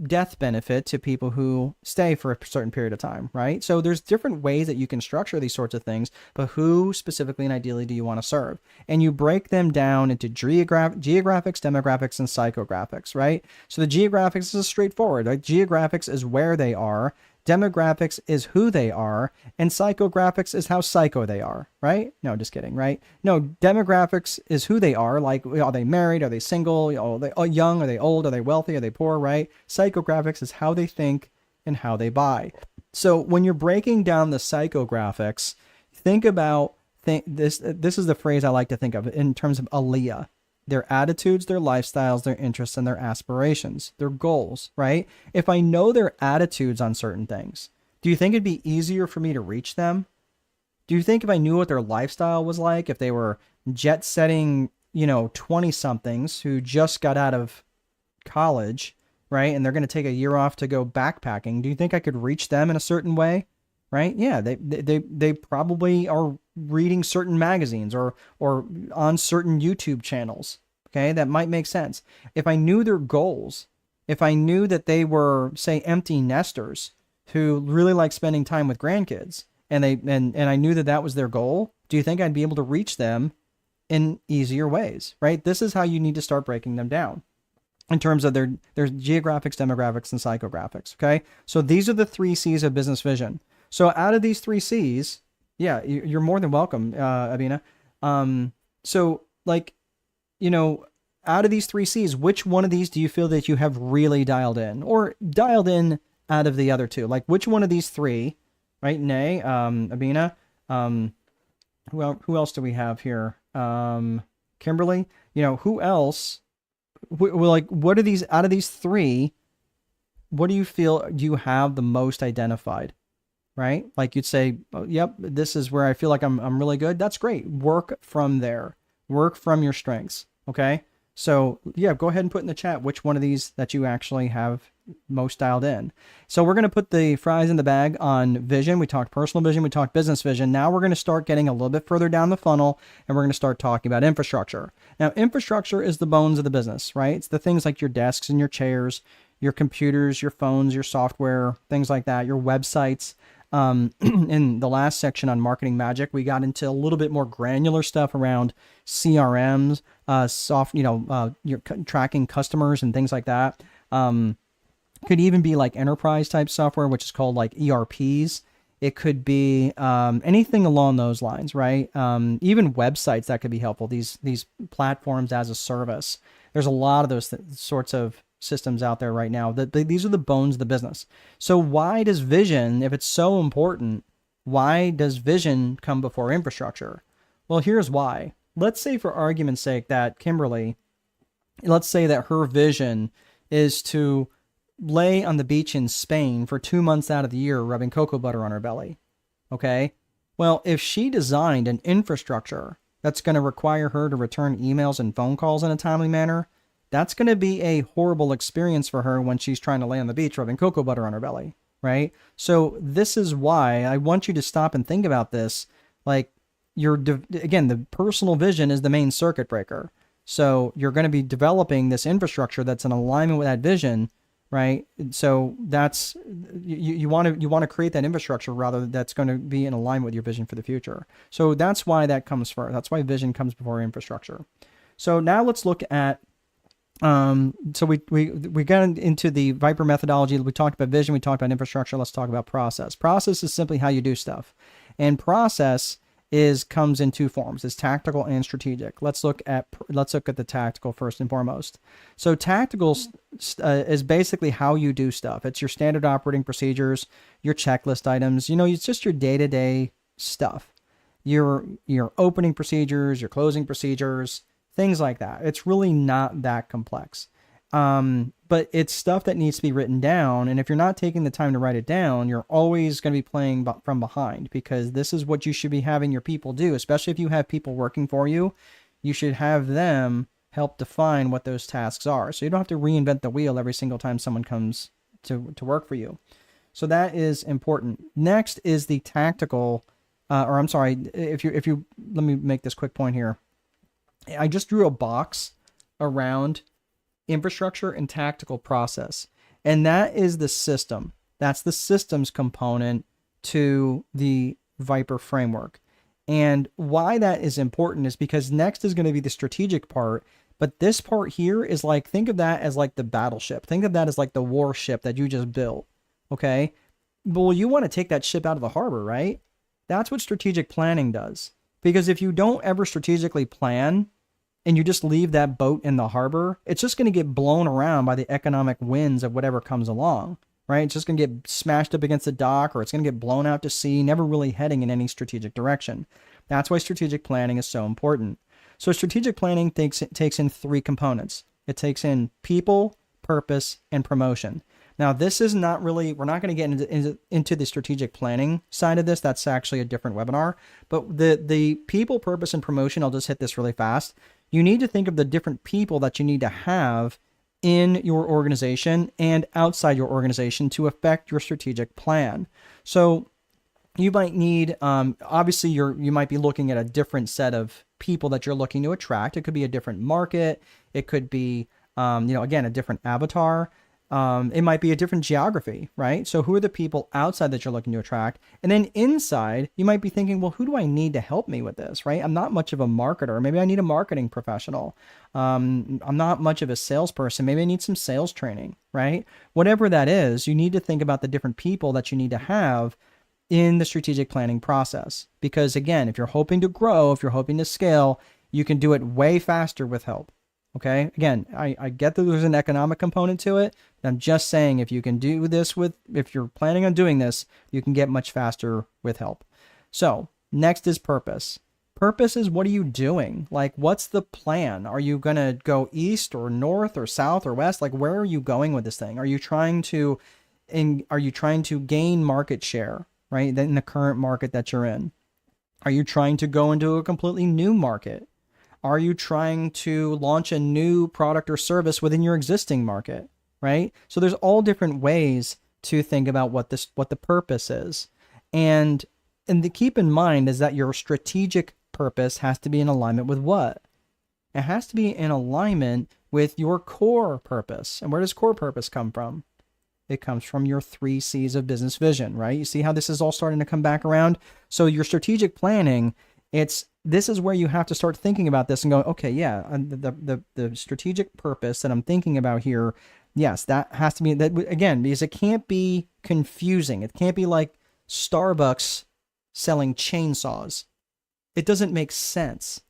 death benefit to people who stay for a certain period of time, right? So there's different ways that you can structure these sorts of things, but who specifically and ideally do you want to serve? And you break them down into geographics, demographics, and psychographics, right? So the geographics is straightforward. Like geographics is where they are. Demographics is who they are, and psychographics is how psycho they are, right? No, just kidding, right? No, demographics is who they are, like are they married, are they single, are they young, are they old, are they wealthy, are they poor, right? Psychographics is how they think and how they buy. So when you're breaking down the psychographics, think about this. This is the phrase I like to think of in terms of ALEA. Their attitudes, their lifestyles, their interests, and their aspirations, their goals, right? If I know their attitudes on certain things, do you think it'd be easier for me to reach them? Do you think if I knew what their lifestyle was like, if they were jet setting, 20 somethings who just got out of college, right? And they're going to take a year off to go backpacking, do you think I could reach them in a certain way? Right? Yeah, they probably are reading certain magazines or on certain YouTube channels. Okay, that might make sense. If I knew their goals, if I knew that they were, say, empty nesters who really like spending time with grandkids, and I knew that was their goal, do you think I'd be able to reach them in easier ways? Right? This is how you need to start breaking them down in terms of their geographics, demographics, and psychographics. Okay, so these are the 3 C's of business vision. So out of these 3 C's, yeah, you're more than welcome, Abina. So like, out of these 3 C's, which one of these do you feel that you have really dialed in or dialed in out of the other 2? Like which one of these 3, right? Nay, Abina, who else do we have here? Kimberly, who else? Like, what are these out of these 3? What do you feel you have the most identified? Right? Like you'd say, oh, yep, this is where I feel like I'm really good. That's great. Work from there. Work from your strengths. Okay. So yeah, go ahead and put in the chat which one of these that you actually have most dialed in. So we're going to put the fries in the bag on vision. We talked personal vision. We talked business vision. Now we're going to start getting a little bit further down the funnel and we're going to start talking about infrastructure. Now, infrastructure is the bones of the business, right? It's the things like your desks and your chairs, your computers, your phones, your software, things like that, your websites. In the last section on marketing magic, we got into a little bit more granular stuff around CRMs, you're tracking customers and things like that. Could even be like enterprise type software, which is called like ERPs. It could be anything along those lines, right? Even websites that could be helpful. These platforms as a service. There's a lot of those sorts of systems out there right now. These are the bones of the business. So why does vision, if it's so important, Why does vision come before infrastructure? Well, here's why. Let's say, for argument's sake, that Kimberly, let's say that her vision is to lay on the beach in Spain for 2 months out of the year, rubbing cocoa butter on her belly. Okay. Well, if she designed an infrastructure that's going to require her to return emails and phone calls in a timely manner, that's going to be a horrible experience for her when she's trying to lay on the beach rubbing cocoa butter on her belly, right? So this is why I want you to stop and think about this. Like, again, the personal vision is the main circuit breaker. So you're going to be developing this infrastructure that's in alignment with that vision, right? So that's you want to create that infrastructure rather that's going to be in alignment with your vision for the future. So that's why that comes first. That's why vision comes before infrastructure. So now let's look at so we got into the Viper methodology. We talked about vision, we talked about infrastructure. Let's talk about process. Process is simply how you do stuff. And process comes in two forms. It's tactical and strategic. Let's look at the tactical first and foremost. So tactical is basically how you do stuff. It's your standard operating procedures, your checklist items. It's just your day-to-day stuff. Your opening procedures, your closing procedures, things like that. It's really not that complex. But it's stuff that needs to be written down. And if you're not taking the time to write it down, you're always going to be playing from behind, because this is what you should be having your people do. Especially if you have people working for you, you should have them help define what those tasks are. So you don't have to reinvent the wheel every single time someone comes to work for you. So that is important. Next is the tactical, if you, let me make this quick point here. I just drew a box around infrastructure and tactical process, and that is the system. That's the systems component to the Viper framework. And why that is important is because next is going to be the strategic part, but this part here is like, think of that as like the battleship. Think of that as like the warship that you just built. Okay. Well, you want to take that ship out of the harbor, right? That's what strategic planning does. Because if you don't ever strategically plan, and you just leave that boat in the harbor, it's just going to get blown around by the economic winds of whatever comes along, right? It's just going to get smashed up against the dock, or it's going to get blown out to sea, never really heading in any strategic direction. That's why strategic planning is so important. So strategic planning takes in three components. It takes in people, purpose, and promotion. Now, this is not really, we're not going to get into the strategic planning side of this. That's actually a different webinar. But the people, purpose, and promotion, I'll just hit this really fast. You need to think of the different people that you need to have in your organization and outside your organization to affect your strategic plan. So you might need, obviously you might be looking at a different set of people that you're looking to attract. It could be a different market. It could be, again, a different avatar. It might be a different geography, right? So who are the people outside that you're looking to attract? And then inside, you might be thinking, well, who do I need to help me with this, right? I'm not much of a marketer. Maybe I need a marketing professional. I'm not much of a salesperson. Maybe I need some sales training, right? Whatever that is, you need to think about the different people that you need to have in the strategic planning process. Because again, if you're hoping to grow, if you're hoping to scale, you can do it way faster with help. Okay. Again, I get that there's an economic component to it. I'm just saying, if you can do this if you're planning on doing this, you can get much faster with help. So next is purpose. Purpose is, what are you doing? Like, what's the plan? Are you going to go east or north or south or west? Like, where are you going with this thing? Are you trying to gain market share, right? In the current market that you're in? Are you trying to go into a completely new market? Are you trying to launch a new product or service within your existing market, right? So there's all different ways to think about what the purpose is. And to keep in mind is that your strategic purpose has to be in alignment with what? It has to be in alignment with your core purpose. And where does core purpose come from? It comes from your 3 C's of business vision, right? You see how this is all starting to come back around? So your strategic planning, this is where you have to start thinking about this and go, okay, yeah, the strategic purpose that I'm thinking about here, yes, that has to be, that again, because it can't be confusing. It can't be like Starbucks selling chainsaws. It doesn't make sense,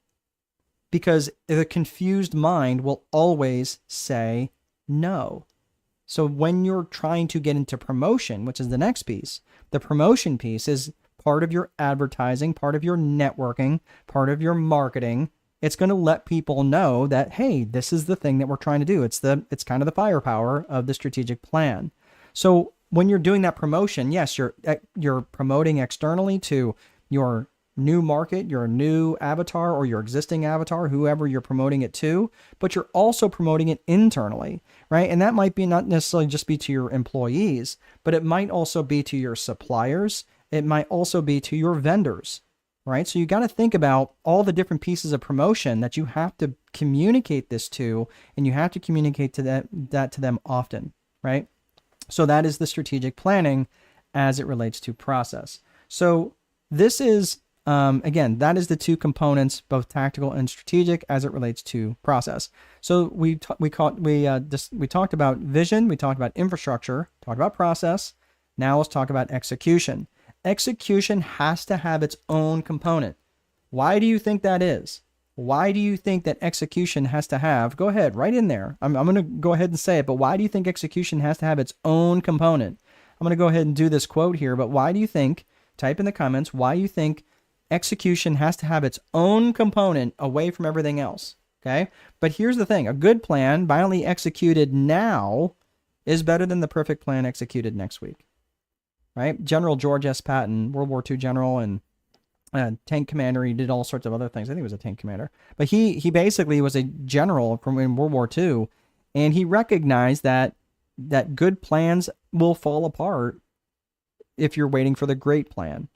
because the confused mind will always say no. So when you're trying to get into promotion, which is the next piece, the promotion piece is part of your advertising, part of your networking, part of your marketing. It's going to let people know that, hey, this is the thing that we're trying to do. It's kind of the firepower of the strategic plan. So when you're doing that promotion, yes, you're promoting externally to your new market, your new avatar, or your existing avatar, whoever you're promoting it to, but you're also promoting it internally, right? And that might be not necessarily just be to your employees, but it might also be to your suppliers. It might also be to your vendors, right? So you got to think about all the different pieces of promotion that you have to communicate this to, and you have to communicate to that to them often, right? So that is the strategic planning as it relates to process. So this is, again, that is the two components, both tactical and strategic, as it relates to process. So we talked about vision, we talked about infrastructure, talked about process. Now let's talk about execution. Execution has to have its own component. Why do you think that is? Why do you think that execution has to have, go ahead, right in there. I'm going to go ahead and say it, but why do you think execution has to have its own component? I'm going to go ahead and do this quote here, but why do you think, type in the comments, why you think execution has to have its own component away from everything else, okay? But here's the thing, a good plan, violently executed now, is better than the perfect plan executed next week, right? General George S. Patton, World War II general and tank commander, he did all sorts of other things. I think he was a tank commander, but he basically was a general from in World War II, and he recognized that good plans will fall apart if you're waiting for the great plan.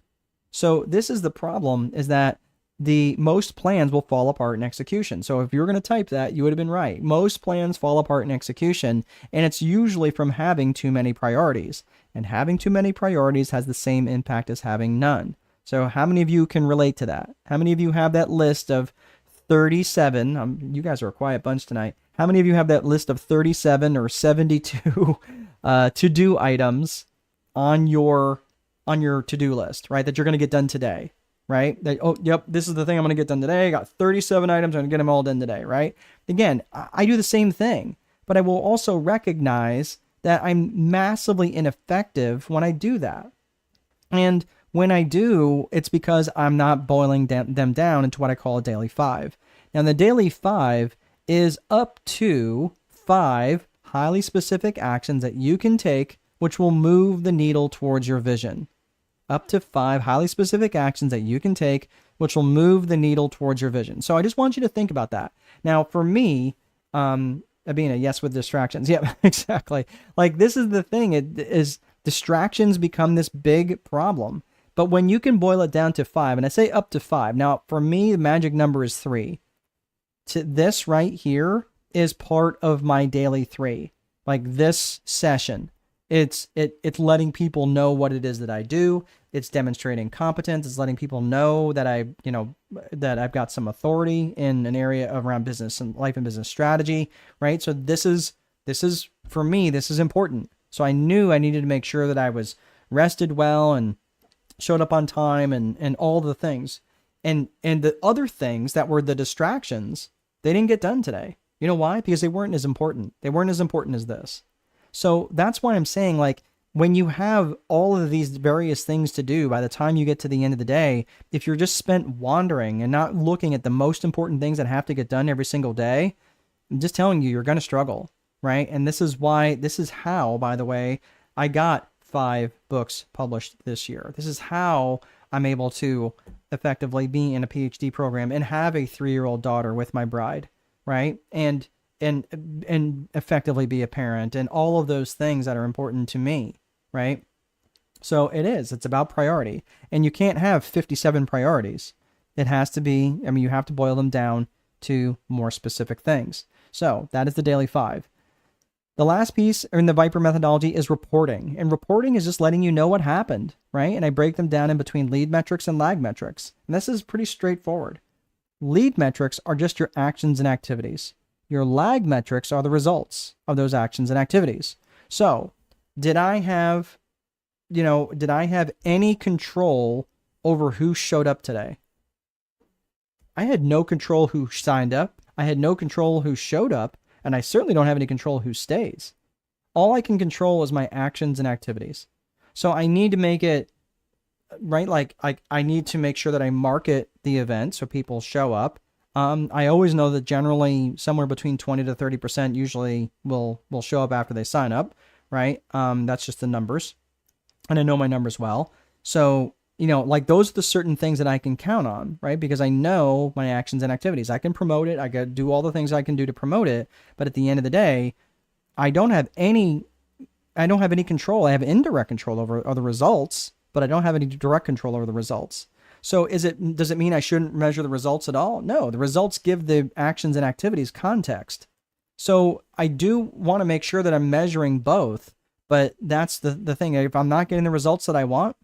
So this is the problem, is that the most plans will fall apart in execution. So if you were going to type that, you would have been right. Most plans fall apart in execution, and it's usually from having too many priorities. And having too many priorities has the same impact as having none. So how many of you can relate to that? How many of you have that list of 37? You guys are a quiet bunch tonight. How many of you have that list of 37 or 72 to-do items on your to-do list, right? That you're going to get done today, right? That, oh, yep, this is the thing I'm going to get done today. I got 37 items. I'm going to get them all done today, right? Again, I do the same thing, but I will also recognize that I'm massively ineffective when I do that. And when I do, it's because I'm not boiling them down into what I call a daily 5. Now, the daily 5 is up to 5 highly specific actions that you can take, which will move the needle towards your vision. Up to 5 highly specific actions that you can take, which will move the needle towards your vision. So I just want you to think about that. Now, for me, being a yes with distractions. Yeah, exactly. Like, this is the thing. It is distractions become this big problem. But when you can boil it down to 5, and I say up to 5, now for me, the magic number is 3. This right here is part of my daily 3. Like this session, it's letting people know what it is that I do. It's demonstrating competence. It's letting people know that that I've got some authority in an area around business and life and business strategy, right? So this is for me, this is important. So I knew I needed to make sure that I was rested well and showed up on time and all the things. And the other things that were the distractions, they didn't get done today. You know why? Because they weren't as important. They weren't as important as this. So that's why I'm saying, like, when you have all of these various things to do, by the time you get to the end of the day, if you're just spent wandering and not looking at the most important things that have to get done every single day, I'm just telling you, you're going to struggle, right? And this is how, by the way, I got 5 books published this year. This is how I'm able to effectively be in a PhD program and have a 3-year-old daughter with my bride, right? And effectively be a parent and all of those things that are important to me, right? So it's about priority, and you can't have 57 priorities. It has to be, you have to boil them down to more specific things. So that is the daily 5. The last piece in the Viper methodology is reporting. And reporting is just letting you know what happened, right? And I break them down in between lead metrics and lag metrics. And this is pretty straightforward. Lead metrics are just your actions and activities. Your lag metrics are the results of those actions and activities. So did I have any control over who showed up today? I had no control who signed up. I had no control who showed up. And I certainly don't have any control who stays. All I can control is my actions and activities. So I need to make it right? Like I need to make sure that I market the event so people show up. I always know that generally somewhere between 20 to 30% usually will show up after they sign up, right? That's just the numbers, and I know my numbers well. So, like those are the certain things that I can count on, right? Because I know my actions and activities. I can promote it. I got to do all the things I can do to promote it. But at the end of the day, I don't have any control. I have indirect control over the results, but I don't have any direct control over the results. So does it mean I shouldn't measure the results at all? No, the results give the actions and activities context. So I do want to make sure that I'm measuring both, but that's the thing. If I'm not getting the results that I want,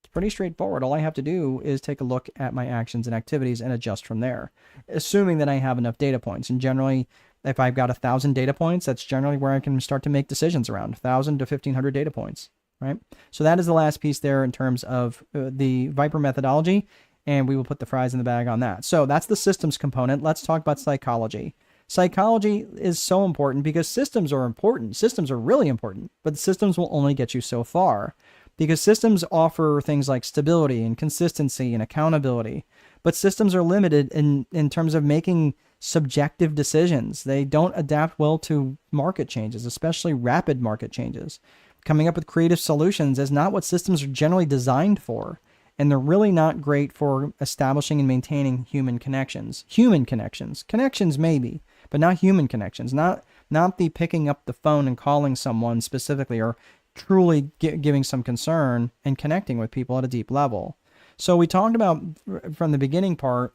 it's pretty straightforward. All I have to do is take a look at my actions and activities and adjust from there, assuming that I have enough data points. And generally, if I've got 1,000 data points, that's generally where I can start to make decisions around 1,000 to 1,500 data points, right? So that is the last piece there in terms of the Viper methodology, and we will put the fries in the bag on that. So that's the systems component. Let's talk about psychology. Psychology is so important because systems are important. Systems are really important, but systems will only get you so far because systems offer things like stability and consistency and accountability, but systems are limited in terms of making subjective decisions. They don't adapt well to market changes, especially rapid market changes. Coming up with creative solutions is not what systems are generally designed for, and they're really not great for establishing and maintaining human connections. Connections maybe, but not human connections. Not the picking up the phone and calling someone specifically, or truly giving some concern and connecting with people at a deep level. So we talked about from the beginning part,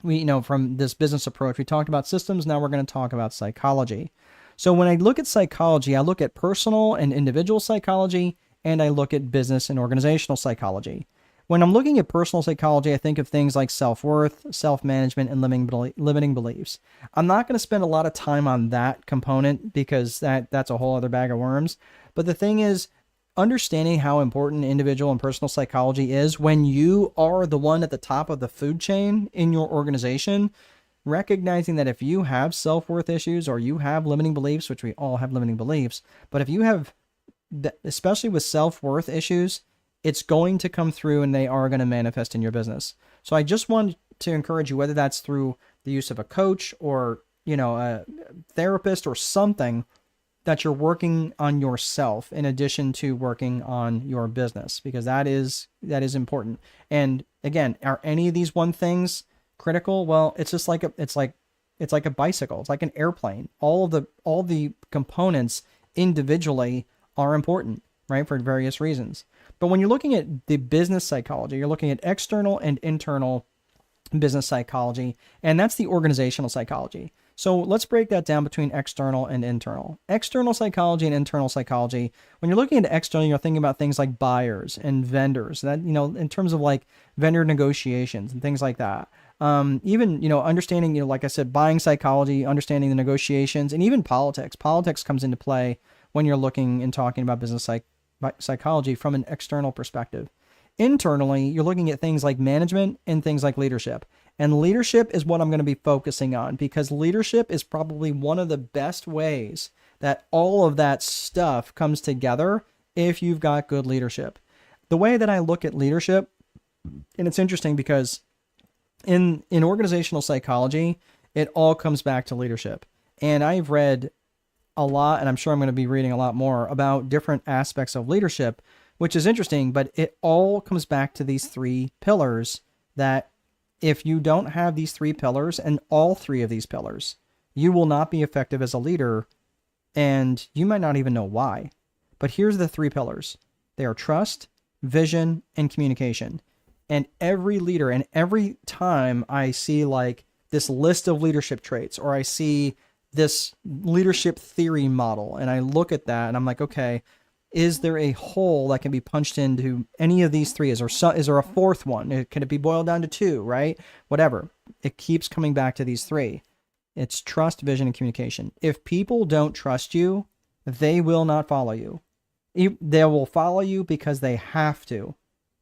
from this business approach, we talked about systems. Now we're going to talk about psychology. So when I look at psychology, I look at personal and individual psychology, and I look at business and organizational psychology. When I'm looking at personal psychology, I think of things like self-worth, self-management, and limiting beliefs. I'm not going to spend a lot of time on that component because that's a whole other bag of worms. But the thing is, understanding how important individual and personal psychology is when you are the one at the top of the food chain in your organization, recognizing that if you have self-worth issues or you have limiting beliefs, which we all have limiting beliefs, but if you have, especially with self-worth issues, it's going to come through and they are going to manifest in your business. So I just want to encourage you, whether that's through the use of a coach or, a therapist or something, that you're working on yourself in addition to working on your business, because that is important. And again, are any of these one things critical? Well, it's just like it's like a bicycle. It's like an airplane. All the components individually are important, right? For various reasons. But when you're looking at the business psychology, you're looking at external and internal business psychology, and that's the organizational psychology. So let's break that down between external and internal. External psychology and internal psychology. When you're looking at external, you're thinking about things like buyers and vendors. That, in terms of like vendor negotiations and things like that. Even, understanding, like I said, buying psychology, understanding the negotiations, and even politics. Politics comes into play when you're looking and talking about business psychology from an external perspective. Internally, you're looking at things like management and things like leadership. And leadership is what I'm going to be focusing on, because leadership is probably one of the best ways that all of that stuff comes together if you've got good leadership. The way that I look at leadership, and it's interesting because in organizational psychology, it all comes back to leadership. And I've read a lot, and I'm sure I'm going to be reading a lot more about different aspects of leadership, which is interesting, but it all comes back to these three pillars that if you don't have these three pillars and all three of these pillars, you will not be effective as a leader, and you might not even know why. But here's the three pillars. They are trust, vision, and communication. And every leader, and every time I see like this list of leadership traits, or I see this leadership theory model, and I look at that and I'm like, okay, is there a hole that can be punched into any of these three? Is there a fourth one? Can it be boiled down to two, right? Whatever. It keeps coming back to these three. It's trust, vision, and communication. If people don't trust you, they will not follow you. They will follow you because they have to.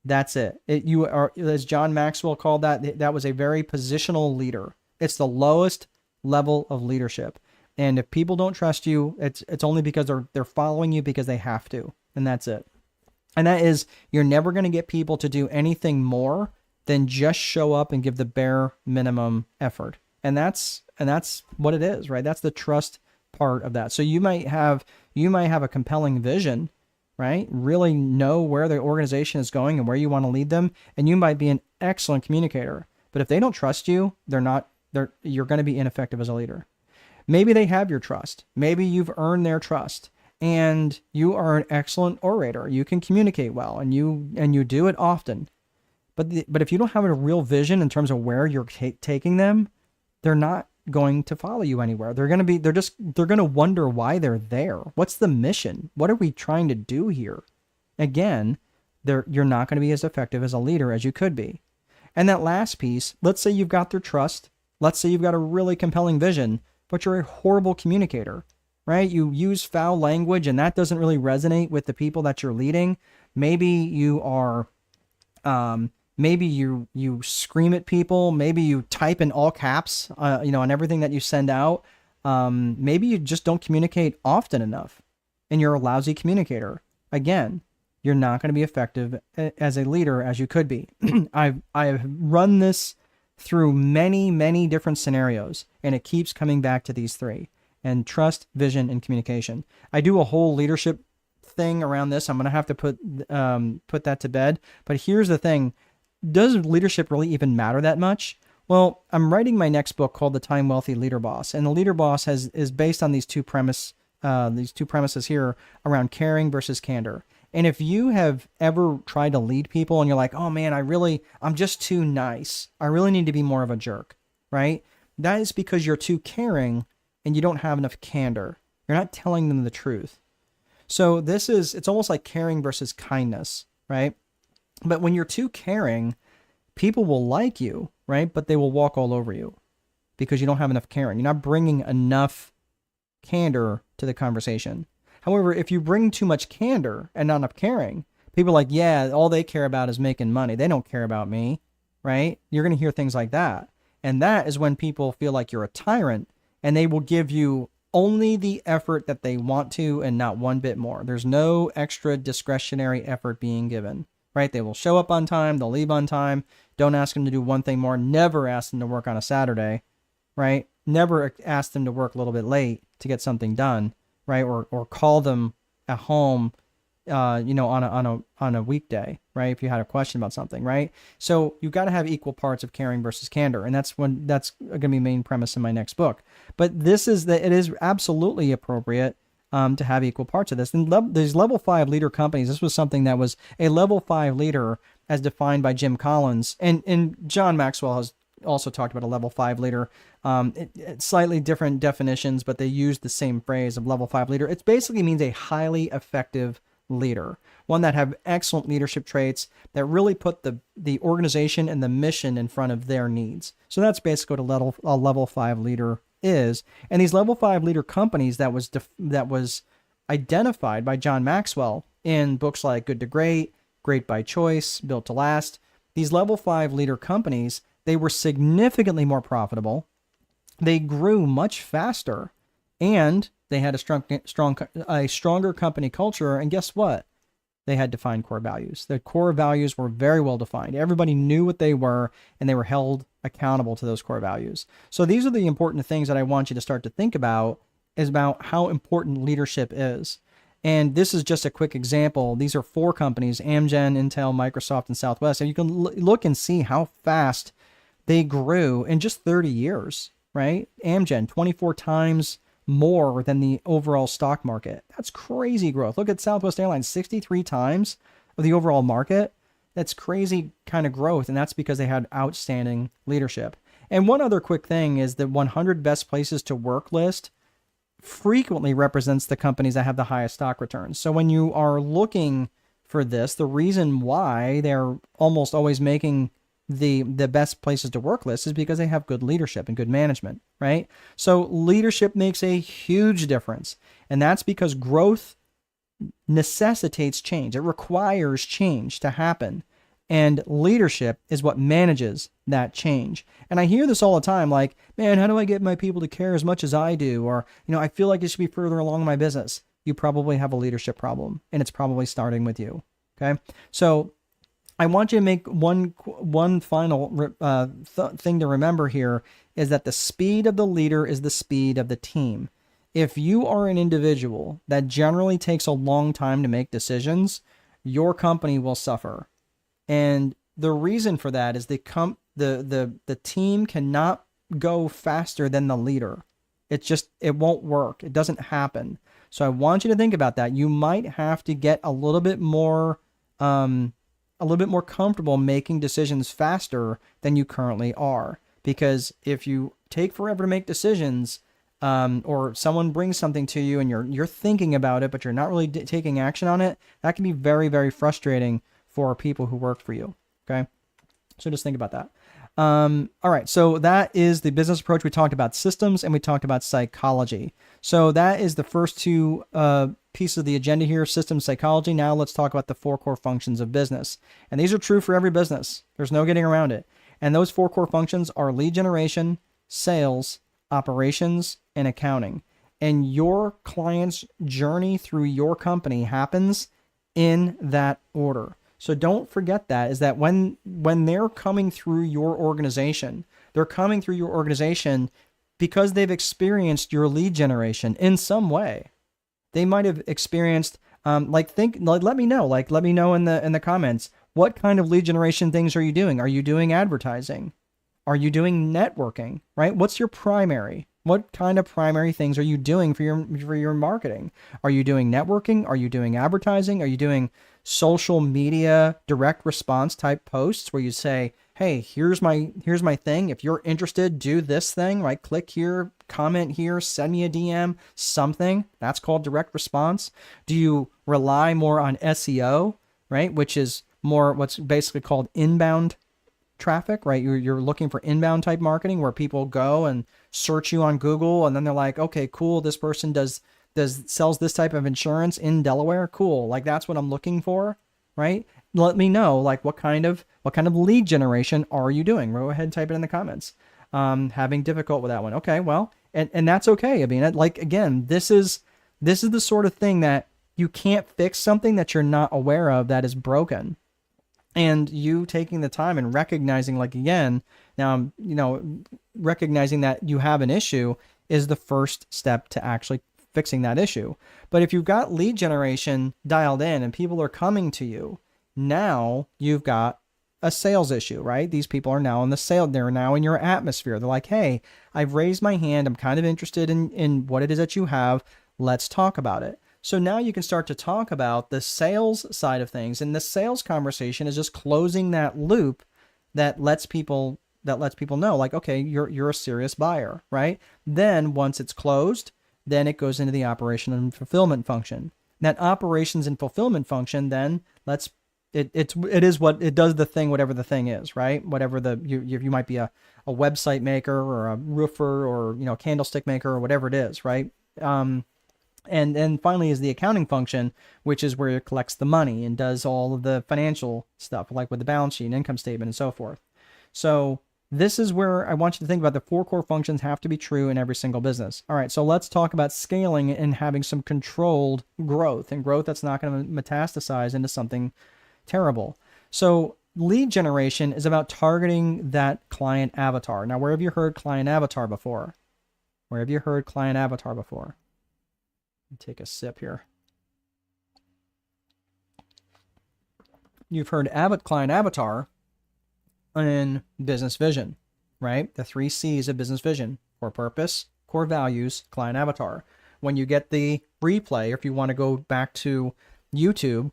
That's it. You are, as John Maxwell called that was a very positional leader. It's the lowest level of leadership. And if people don't trust you, it's only because they're following you because they have to. And that's it. And that is, you're never going to get people to do anything more than just show up and give the bare minimum effort. And that's what it is, right? That's the trust part of that. So you might have a compelling vision, right? Really know where the organization is going and where you want to lead them, and you might be an excellent communicator. But if they don't trust you, you're going to be ineffective as a leader. Maybe they have your trust. Maybe you've earned their trust, and you are an excellent orator. You can communicate well, and you do it often. But if you don't have a real vision in terms of where you're taking them, they're not going to follow you anywhere. They're going to wonder why they're there. What's the mission? What are we trying to do here? Again, you're not going to be as effective as a leader as you could be. And that last piece, let's say you've got their trust. Let's say you've got a really compelling vision, but you're a horrible communicator, right? You use foul language and that doesn't really resonate with the people that you're leading. Maybe you are, maybe you scream at people. Maybe you type in all caps, on everything that you send out. Maybe you just don't communicate often enough and you're a lousy communicator. Again, you're not going to be effective as a leader as you could be. I've run this through many, many different scenarios, and it keeps coming back to these three: and trust, vision, and communication. I do a whole leadership thing around this. I'm going to have to put that to bed. But here's the thing. Does leadership really even matter that much? Well, I'm writing my next book called The Time Wealthy Leader Boss, and the Leader Boss is based on these two premises here around caring versus candor. And if you have ever tried to lead people and you're like, oh man, I'm just too nice. I really need to be more of a jerk, right? That is because you're too caring and you don't have enough candor. You're not telling them the truth. So it's almost like caring versus kindness, right? But when you're too caring, people will like you, right? But they will walk all over you because you don't have enough caring. You're not bringing enough candor to the conversation. However, if you bring too much candor and not enough caring, people are like, yeah, all they care about is making money. They don't care about me, right? You're going to hear things like that. And that is when people feel like you're a tyrant and they will give you only the effort that they want to and not one bit more. There's no extra discretionary effort being given, right? They will show up on time. They'll leave on time. Don't ask them to do one thing more. Never ask them to work on a Saturday, right? Never ask them to work a little bit late to get something done, right? Or call them at home, on a weekday, right? If you had a question about something, right? So you've got to have equal parts of caring versus candor. And that's going to be the main premise in my next book. But it is absolutely appropriate to have equal parts of this. And these level 5 leader companies, this was something that was a level 5 leader as defined by Jim Collins. And John Maxwell has also talked about a level 5 leader. It's slightly different definitions, but they use the same phrase of level 5 leader. It basically means a highly effective leader, one that have excellent leadership traits that really put the organization and the mission in front of their needs. So that's basically what a level 5 leader is. And these level 5 leader companies that was identified by John Maxwell in books like Good to Great, Great by Choice, Built to Last. These level 5 leader companies, they were significantly more profitable. They grew much faster, and they had a stronger company culture. And guess what? They had defined core values. Their core values were very well defined. Everybody knew what they were, and they were held accountable to those core values. So these are the important things that I want you to start to think about, is about how important leadership is. And this is just a quick example. These are 4 companies: Amgen, Intel, Microsoft, and Southwest. And you can look and see how fast they grew in just 30 years, right? Amgen, 24 times more than the overall stock market. That's crazy growth. Look at Southwest Airlines, 63 times of the overall market. That's crazy kind of growth, and that's because they had outstanding leadership. And one other quick thing is the 100 best places to work list frequently represents the companies that have the highest stock returns. So when you are looking for this, the reason why they're almost always making the best places to work list is because they have good leadership and good management, right? So leadership makes a huge difference. And that's because growth necessitates change. It requires change to happen. And leadership is what manages that change. And I hear this all the time, like, man, how do I get my people to care as much as I do? Or, I feel like it should be further along in my business. You probably have a leadership problem, and it's probably starting with you. Okay. So I want you to make one final thing to remember here is that the speed of the leader is the speed of the team. If you are an individual that generally takes a long time to make decisions, your company will suffer. And the reason for that is the team cannot go faster than the leader. It won't work. It doesn't happen. So I want you to think about that. You might have to get a little bit more comfortable making decisions faster than you currently are. Because if you take forever to make decisions, or someone brings something to you and you're thinking about it, but you're not really taking action on it, that can be very, very frustrating for people who work for you. Okay. So just think about that. All right. So that is the business approach. We talked about systems and we talked about psychology. So that is the first two pieces of the agenda here, systems, psychology. Now let's talk about the 4 core functions of business. And these are true for every business. There's no getting around it. And those 4 core functions are lead generation, sales, operations, and accounting. And your client's journey through your company happens in that order. So don't forget that, is that when they're coming through your organization, they're coming through your organization because they've experienced your lead generation in some way. They might have experienced, let me know in the comments, what kind of lead generation things are you doing? Are you doing advertising? Are you doing networking, right? What's your primary? What kind of primary things are you doing for your marketing? Are you doing networking? Are you doing advertising? Are you doing social media direct response type posts where you say, hey, here's my thing. If you're interested, do this thing, right? Click here, comment here, send me a DM, something. That's called direct response. Do you rely more on SEO, right? Which is more what's basically called inbound traffic, right? You're looking for inbound type marketing where people go and search you on Google and then they're like, okay, cool. This person sells this type of insurance in Delaware. Cool. Like that's what I'm looking for, right? Let me know, like what kind of lead generation are you doing? Go ahead and type it in the comments. Having difficult with that one. Okay. Well, and that's okay. I mean, like, again, this is the sort of thing that you can't fix something that you're not aware of that is broken. And you taking the time and recognizing, like, again, now, recognizing that you have an issue is the first step to actually fixing that issue. But if you've got lead generation dialed in and people are coming to you, now you've got a sales issue, right? These people are now in the sale. They're now in your atmosphere. They're like, hey, I've raised my hand. I'm kind of interested in what it is that you have. Let's talk about it. So now you can start to talk about the sales side of things. And the sales conversation is just closing that loop that lets people know, like, okay, you're a serious buyer, right? Then once it's closed, then it goes into the operation and fulfillment function. That operations and fulfillment function, then it is what it does, the thing, whatever the thing is, right? Whatever you might be a website maker or a roofer or, a candlestick maker or whatever it is, right? And then finally is the accounting function, which is where it collects the money and does all of the financial stuff, like with the balance sheet and income statement and so forth. So this is where I want you to think about the 4 core functions have to be true in every single business. All right, so let's talk about scaling and having some controlled growth, and growth that's not going to metastasize into something terrible. So lead generation is about targeting that client avatar. Now, where have you heard client avatar before? Where have you heard client avatar before? Take a sip here. You've heard client avatar in business vision, right? The 3 C's of business vision: core purpose, core values, client avatar. When you get the replay, or if you want to go back to YouTube,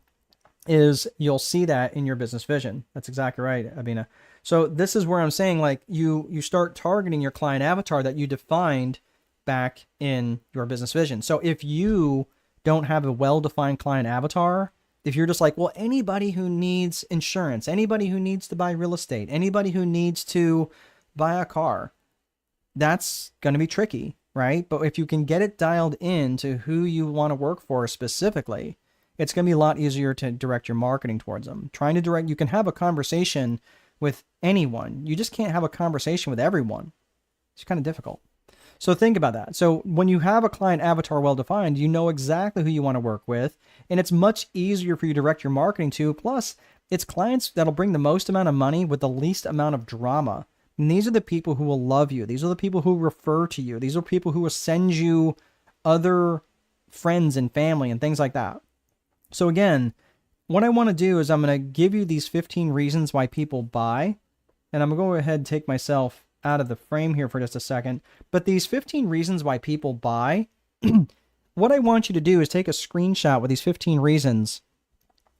you'll see that in your business vision. That's exactly right, Abina. So this is where I'm saying, like, you start targeting your client avatar that you defined back in your business vision. So if you don't have a well-defined client avatar, if you're just like, well, anybody who needs insurance, anybody who needs to buy real estate, anybody who needs to buy a car, that's going to be tricky, right? But if you can get it dialed in to who you want to work for specifically, it's going to be a lot easier to direct your marketing towards them. You can have a conversation with anyone. You just can't have a conversation with everyone. It's kind of difficult. So think about that. So when you have a client avatar well defined, you know exactly who you want to work with, and it's much easier for you to direct your marketing to. Plus, it's clients that'll bring the most amount of money with the least amount of drama. And these are the people who will love you. These are the people who refer to you. These are people who will send you other friends and family and things like that. So again, what I want to do is I'm going to give you these 15 reasons why people buy. And I'm going to go ahead and take myself out of the frame here for just a second. But these 15 reasons why people buy, what I want you to do is take a screenshot with these 15 reasons.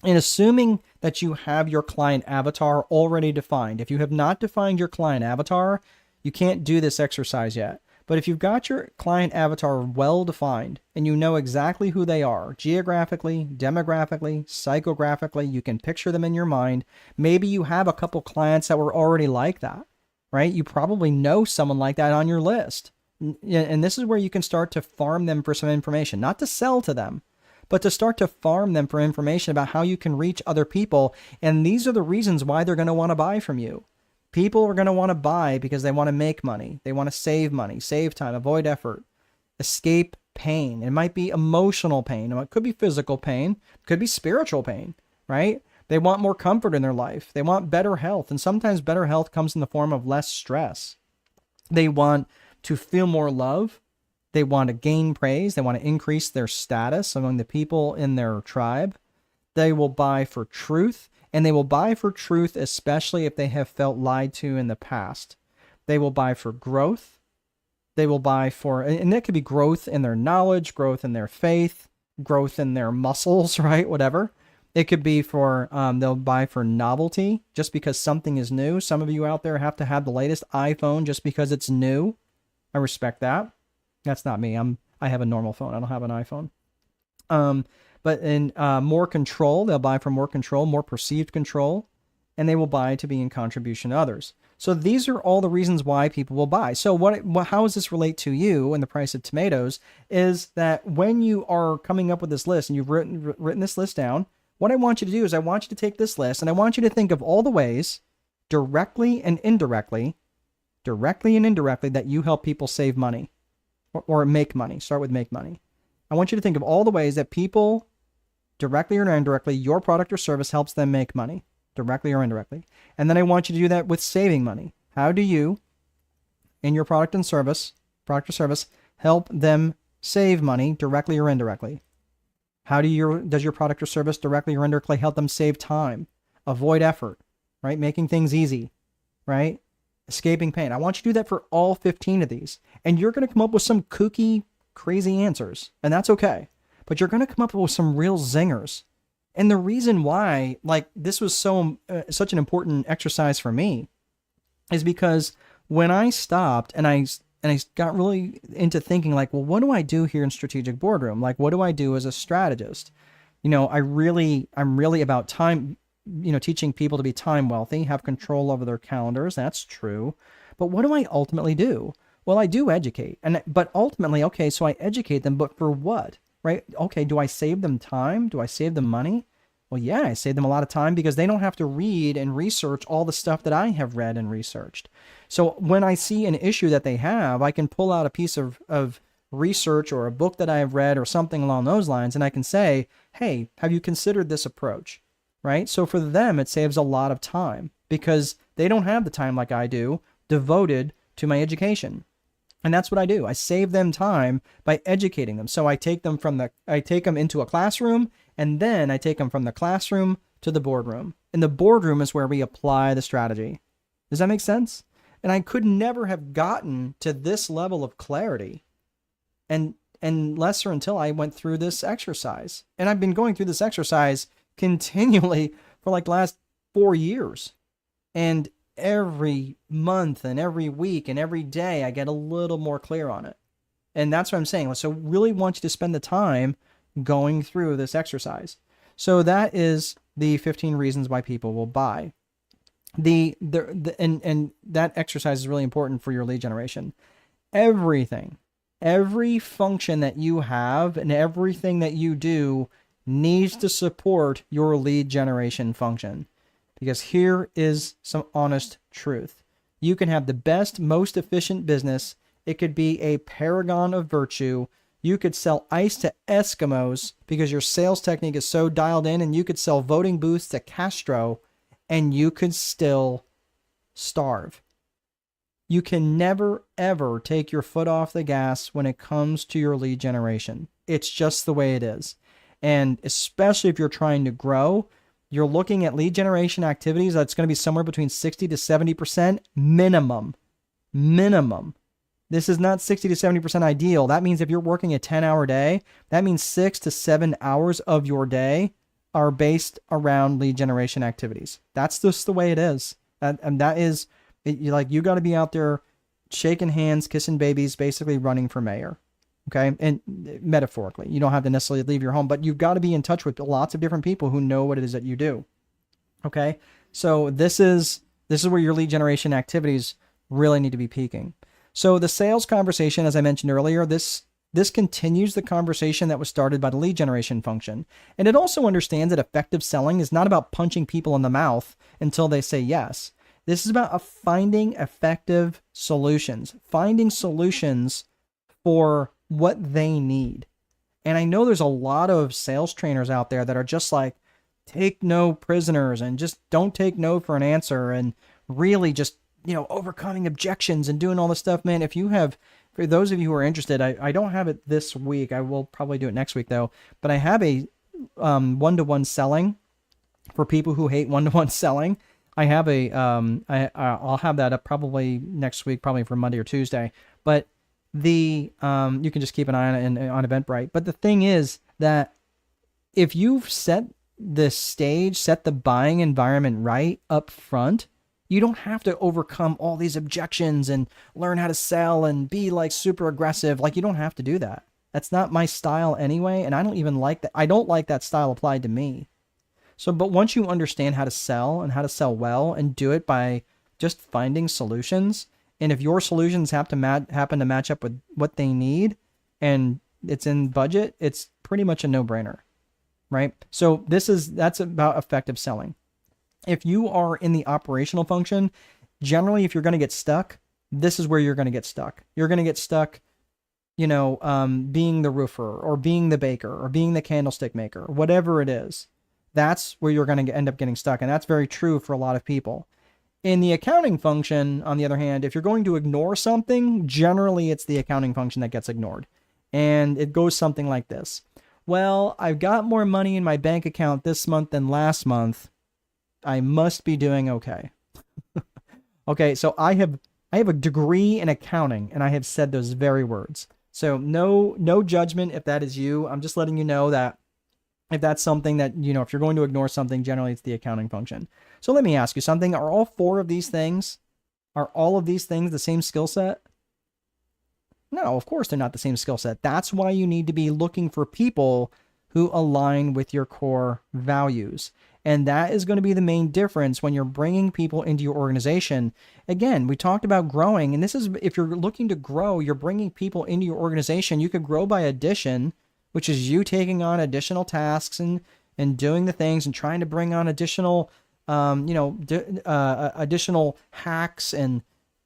And assuming that you have your client avatar already defined, if you have not defined your client avatar, you can't do this exercise yet. But if you've got your client avatar well defined and you know exactly who they are, geographically, demographically, psychographically, you can picture them in your mind. Maybe you have a couple clients that were already like that, right? You probably know someone like that on your list. And this is where you can start to farm them for some information, not to sell to them, but to start to farm them for information about how you can reach other people. And these are the reasons why they're going to want to buy from you. People are going to want to buy because they want to make money. They want to save money, save time, avoid effort, escape pain. It might be emotional pain. It could be physical pain. It could be spiritual pain, right? They want more comfort in their life. They want better health. And sometimes better health comes in the form of less stress. They want to feel more love. They want to gain praise. They want to increase their status among the people in their tribe. They will buy for truth. And they will buy for truth, especially if they have felt lied to in the past. They will buy for growth. They will buy for, and that could be growth in their knowledge, growth in their faith, growth in their muscles, right? Whatever. It could be for, they'll buy for novelty just because something is new. Some of you out there have to have the latest iPhone just because it's new. I respect that. That's not me. I have a normal phone. I don't have an iPhone. But in more control, they'll buy for more control, more perceived control, and they will buy to be in contribution to others. So these are all the reasons why people will buy. So how does this relate to you and the price of tomatoes is that when you are coming up with this list and you've written this list down, what I want you to do is I want you to take this list and I want you to think of all the ways directly and indirectly, that you help people save money or make money. Start with make money. I want you to think of all the ways that people, directly or indirectly, your product or service helps them make money, directly or indirectly. And then I want you to do that with saving money. How do you, in your product or service, help them save money directly or indirectly? How does your product or service directly or indirectly help them save time, avoid effort, right? Making things easy, right? Escaping pain. I want you to do that for all 15 of these. And you're going to come up with some kooky, crazy answers, and that's okay. But you're going to come up with some real zingers. And the reason why, this was such an important exercise for me is because when I stopped and I got really into thinking well, what do I do here in Strategic Boardroom? What do I do as a strategist? I'm really about time, teaching people to be time wealthy, have control over their calendars. That's true. But what do I ultimately do? Well, I do educate, but ultimately, okay, so I educate them, but for what, right? Okay, do I save them time? Do I save them money? Well, yeah, I save them a lot of time because they don't have to read and research all the stuff that I have read and researched. So when I see an issue that they have, I can pull out a piece of research or a book that I have read or something along those lines, and I can say, hey, have you considered this approach, right? So for them, it saves a lot of time because they don't have the time like I do devoted to my education. And that's what I do. I save them time by educating them. So I take them into a classroom, and then I take them from the classroom to the boardroom. And the boardroom is where we apply the strategy. Does that make sense? And I could never have gotten to this level of clarity and unless or until I went through this exercise. And I've been going through this exercise continually for the last 4 years. And every month and every week and every day, I get a little more clear on it. And that's what I'm saying. So really want you to spend the time going through this exercise. So that is the 15 reasons why people will buy. And that exercise is really important for your lead generation. Every function that you have and everything that you do needs to support your lead generation function. Because here is some honest truth. You can have the best, most efficient business It could be a paragon of virtue. You could sell ice to Eskimos because your sales technique is so dialed in, and you could sell voting booths to Castro, and you could still starve. You can never, ever take your foot off the gas when it comes to your lead generation. It's just the way it is. And especially if you're trying to grow, you're looking at lead generation activities that's going to be somewhere between 60 to 70% minimum. Minimum. This is not 60 to 70% ideal. That means if you're working a 10-hour day, that means 6 to 7 hours of your day are based around lead generation activities. That's just the way it is. And that is, you got to be out there shaking hands, kissing babies, basically running for mayor. Okay. And metaphorically, you don't have to necessarily leave your home, but you've got to be in touch with lots of different people who know what it is that you do. Okay. So this is where your lead generation activities really need to be peaking. So the sales conversation, as I mentioned earlier, this continues the conversation that was started by the lead generation function. And it also understands that effective selling is not about punching people in the mouth until they say yes. This is about finding effective solutions, finding solutions for what they need. And I know there's a lot of sales trainers out there that are just like, take no prisoners and just don't take no for an answer, and really just, overcoming objections and doing all this stuff, man. For those of you who are interested, I don't have it this week. I will probably do it next week though, but I have a one-to-one selling for people who hate one-to-one selling. I have I'll have that up probably next week, probably for Monday or Tuesday, but you can just keep an eye on it on Eventbrite. But the thing is that if you've set the stage, set the buying environment right up front, you don't have to overcome all these objections and learn how to sell and be like super aggressive. Like, you don't have to do that. That's not my style anyway. And I don't even like that. I don't like that style applied to me. So, but once you understand how to sell and how to sell well and do it by just finding solutions, and if your solutions happen to match up with what they need and it's in budget, it's pretty much a no-brainer, right? So that's about effective selling. If you are in the operational function, generally, if you're going to get stuck, this is where you're going to get stuck. You're going to get stuck, being the roofer or being the baker or being the candlestick maker, whatever it is. That's where you're going to end up getting stuck. And that's very true for a lot of people. In the accounting function, on the other hand, if you're going to ignore something, generally it's the accounting function that gets ignored. And it goes something like this. Well, I've got more money in my bank account this month than last month. I must be doing okay. Okay, so I have a degree in accounting, and I have said those very words. So no judgment if that is you. I'm just letting you know that if that's something that, if you're going to ignore something, generally it's the accounting function. So let me ask you something. Are all of these things the same skill set? No, of course they're not the same skill set. That's why you need to be looking for people who align with your core values. And that is going to be the main difference when you're bringing people into your organization. Again, we talked about growing, and this is, if you're looking to grow, you're bringing people into your organization. You could grow by addition, which is you taking on additional tasks and doing the things and trying to bring on additional, additional hacks and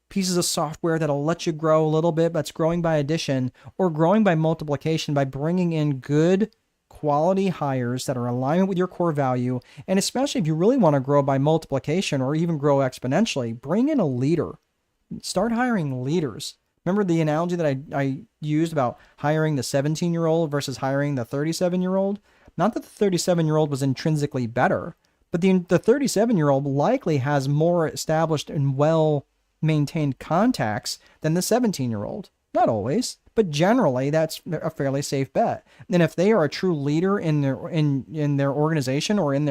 pieces of software that'll let you grow a little bit. That's growing by addition, or growing by multiplication by bringing in good quality hires that are in alignment with your core value. And especially if you really want to grow by multiplication or even grow exponentially, bring in a leader. Start hiring leaders. Remember the analogy that I used about hiring the 17-year-old versus hiring the 37-year-old? Not that the 37-year-old was intrinsically better, but the 37-year-old likely has more established and well-maintained contacts than the 17-year-old. Not always, but generally that's a fairly safe bet. And if they are a true leader in their organization or in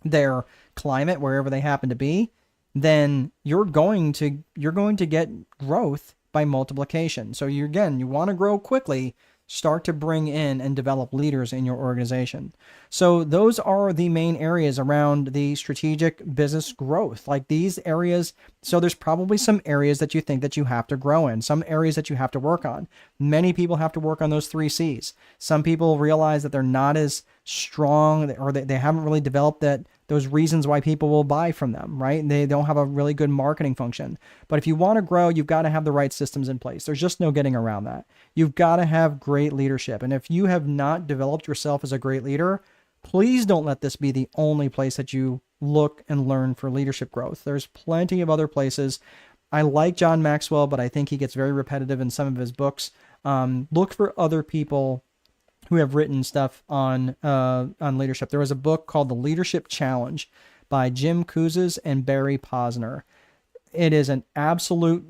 their climate, wherever they happen to be, then you're going to get growth by multiplication. So you want to grow quickly, start to bring in and develop leaders in your organization. So those are the main areas around the strategic business growth, like these areas. So there's probably some areas that you think that you have to grow in, some areas that you have to work on. Many people have to work on those 3 C's. Some people realize that they're not as strong, or they haven't really developed those reasons why people will buy from them, right? They don't have a really good marketing function. But if you want to grow, you've got to have the right systems in place. There's just no getting around that. You've got to have great leadership. And if you have not developed yourself as a great leader, please don't let this be the only place that you look and learn for leadership growth. There's plenty of other places. I like John Maxwell, but I think he gets very repetitive in some of his books. Look for other people who have written stuff on leadership. There was a book called The Leadership Challenge by Jim Kouzes and Barry Posner. It is an absolute,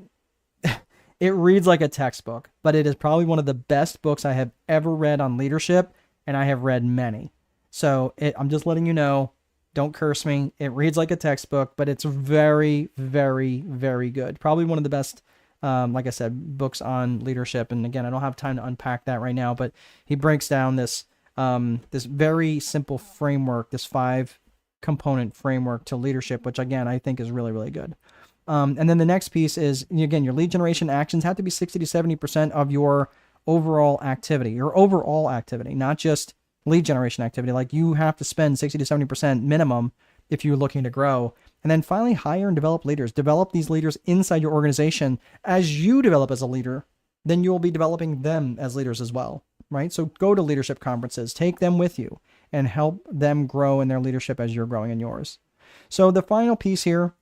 it reads like a textbook, but it is probably one of the best books I have ever read on leadership, and I have read many. So I'm just letting you know, don't curse me. It reads like a textbook, but it's very, very, very good. Probably one of the best, like I said, books on leadership. And again, I don't have time to unpack that right now, but he breaks down this very simple framework, this 5-component framework to leadership, which again, I think is really, really good. And then the next piece is, again, your lead generation actions have to be 60 to 70% of your overall activity, not just lead generation activity. Like, you have to spend 60 to 70% minimum if you're looking to grow. And then finally, hire and develop leaders. Develop these leaders inside your organization. As you develop as a leader, then you'll be developing them as leaders as well, right? So go to leadership conferences, take them with you, and help them grow in their leadership as you're growing in yours. So the final piece here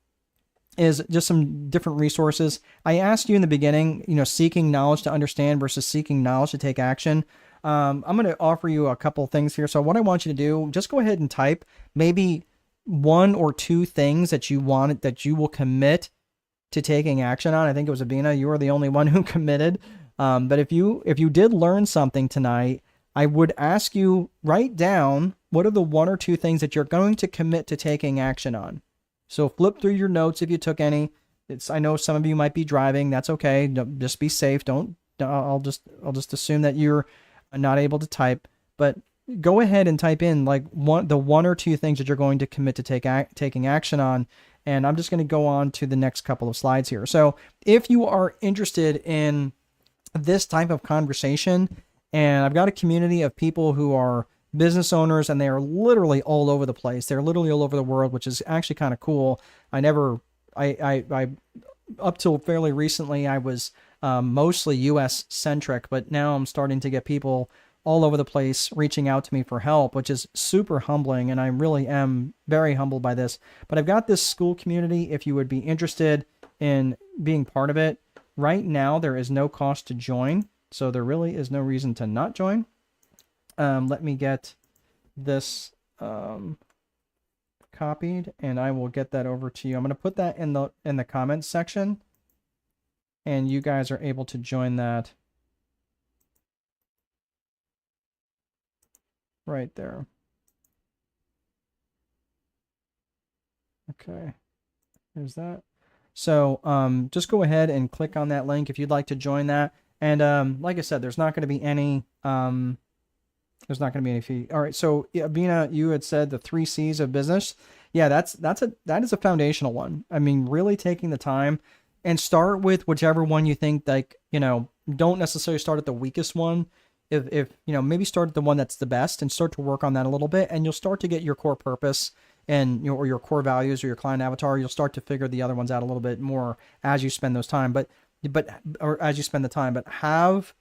is just some different resources. I asked you in the beginning, seeking knowledge to understand versus seeking knowledge to take action. I'm going to offer you a couple things here. So what I want you to do, just go ahead and type maybe 1 or 2 things that you will commit to taking action on. I think it was Abina. You were the only one who committed. But if you did learn something tonight, I would ask you, write down what are the 1 or 2 things that you're going to commit to taking action on. So flip through your notes if you took any. I know some of you might be driving. That's okay. Just be safe. I'll just assume that you're not able to type, but go ahead and type in like the 1 or 2 things that you're going to commit to taking action on. And I'm just going to go on to the next couple of slides here. So if you are interested in this type of conversation, and I've got a community of people who are business owners, and they are literally all over the place. They're literally all over the world, which is actually kind of cool. I up till fairly recently, I was mostly US centric, but now I'm starting to get people all over the place reaching out to me for help, which is super humbling. And I really am very humbled by this, but I've got this school community. If you would be interested in being part of it, right now, there is no cost to join. So there really is no reason to not join. Let me get this copied, and I will get that over to you. I'm going to put that in the comments section, and you guys are able to join that right there. Okay, there's that. So just go ahead and click on that link if you'd like to join that. And like I said, there's not going to be any fee. All right. So Abina, you had said the 3 C's of business. Yeah, that is a foundational one. I mean, really taking the time and start with whichever one you think, like, don't necessarily start at the weakest one. If maybe start at the one that's the best and start to work on that a little bit, and you'll start to get your core purpose and or your core values or your client avatar. You'll start to figure the other ones out a little bit more as you spend those time, or as you spend the time, but have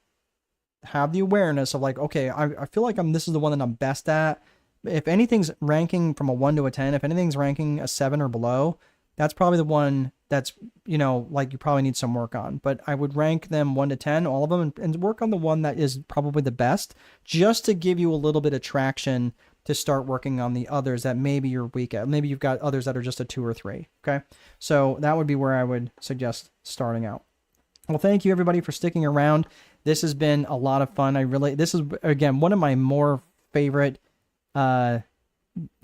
the awareness of like, okay, I feel like this is the one that I'm best at. If anything's ranking from a 1 to a 10, if anything's ranking a 7 or below, that's probably the one that's, like you probably need some work on. But I would rank them 1 to 10, all of them, and work on the one that is probably the best, just to give you a little bit of traction to start working on the others that maybe you're weak at. Maybe you've got others that are just a 2 or 3. Okay. So that would be where I would suggest starting out. Well, thank you everybody for sticking around. This has been a lot of fun. This is, again, one of my more favorite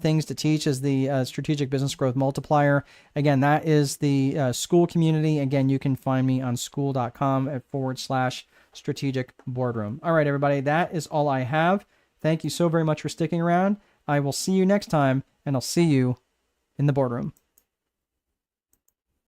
things to teach is the Strategic Business Growth Multiplier. Again, that is the school community. Again, you can find me on school.com/strategic boardroom. All right, everybody, that is all I have. Thank you so very much for sticking around. I will see you next time, and I'll see you in the boardroom.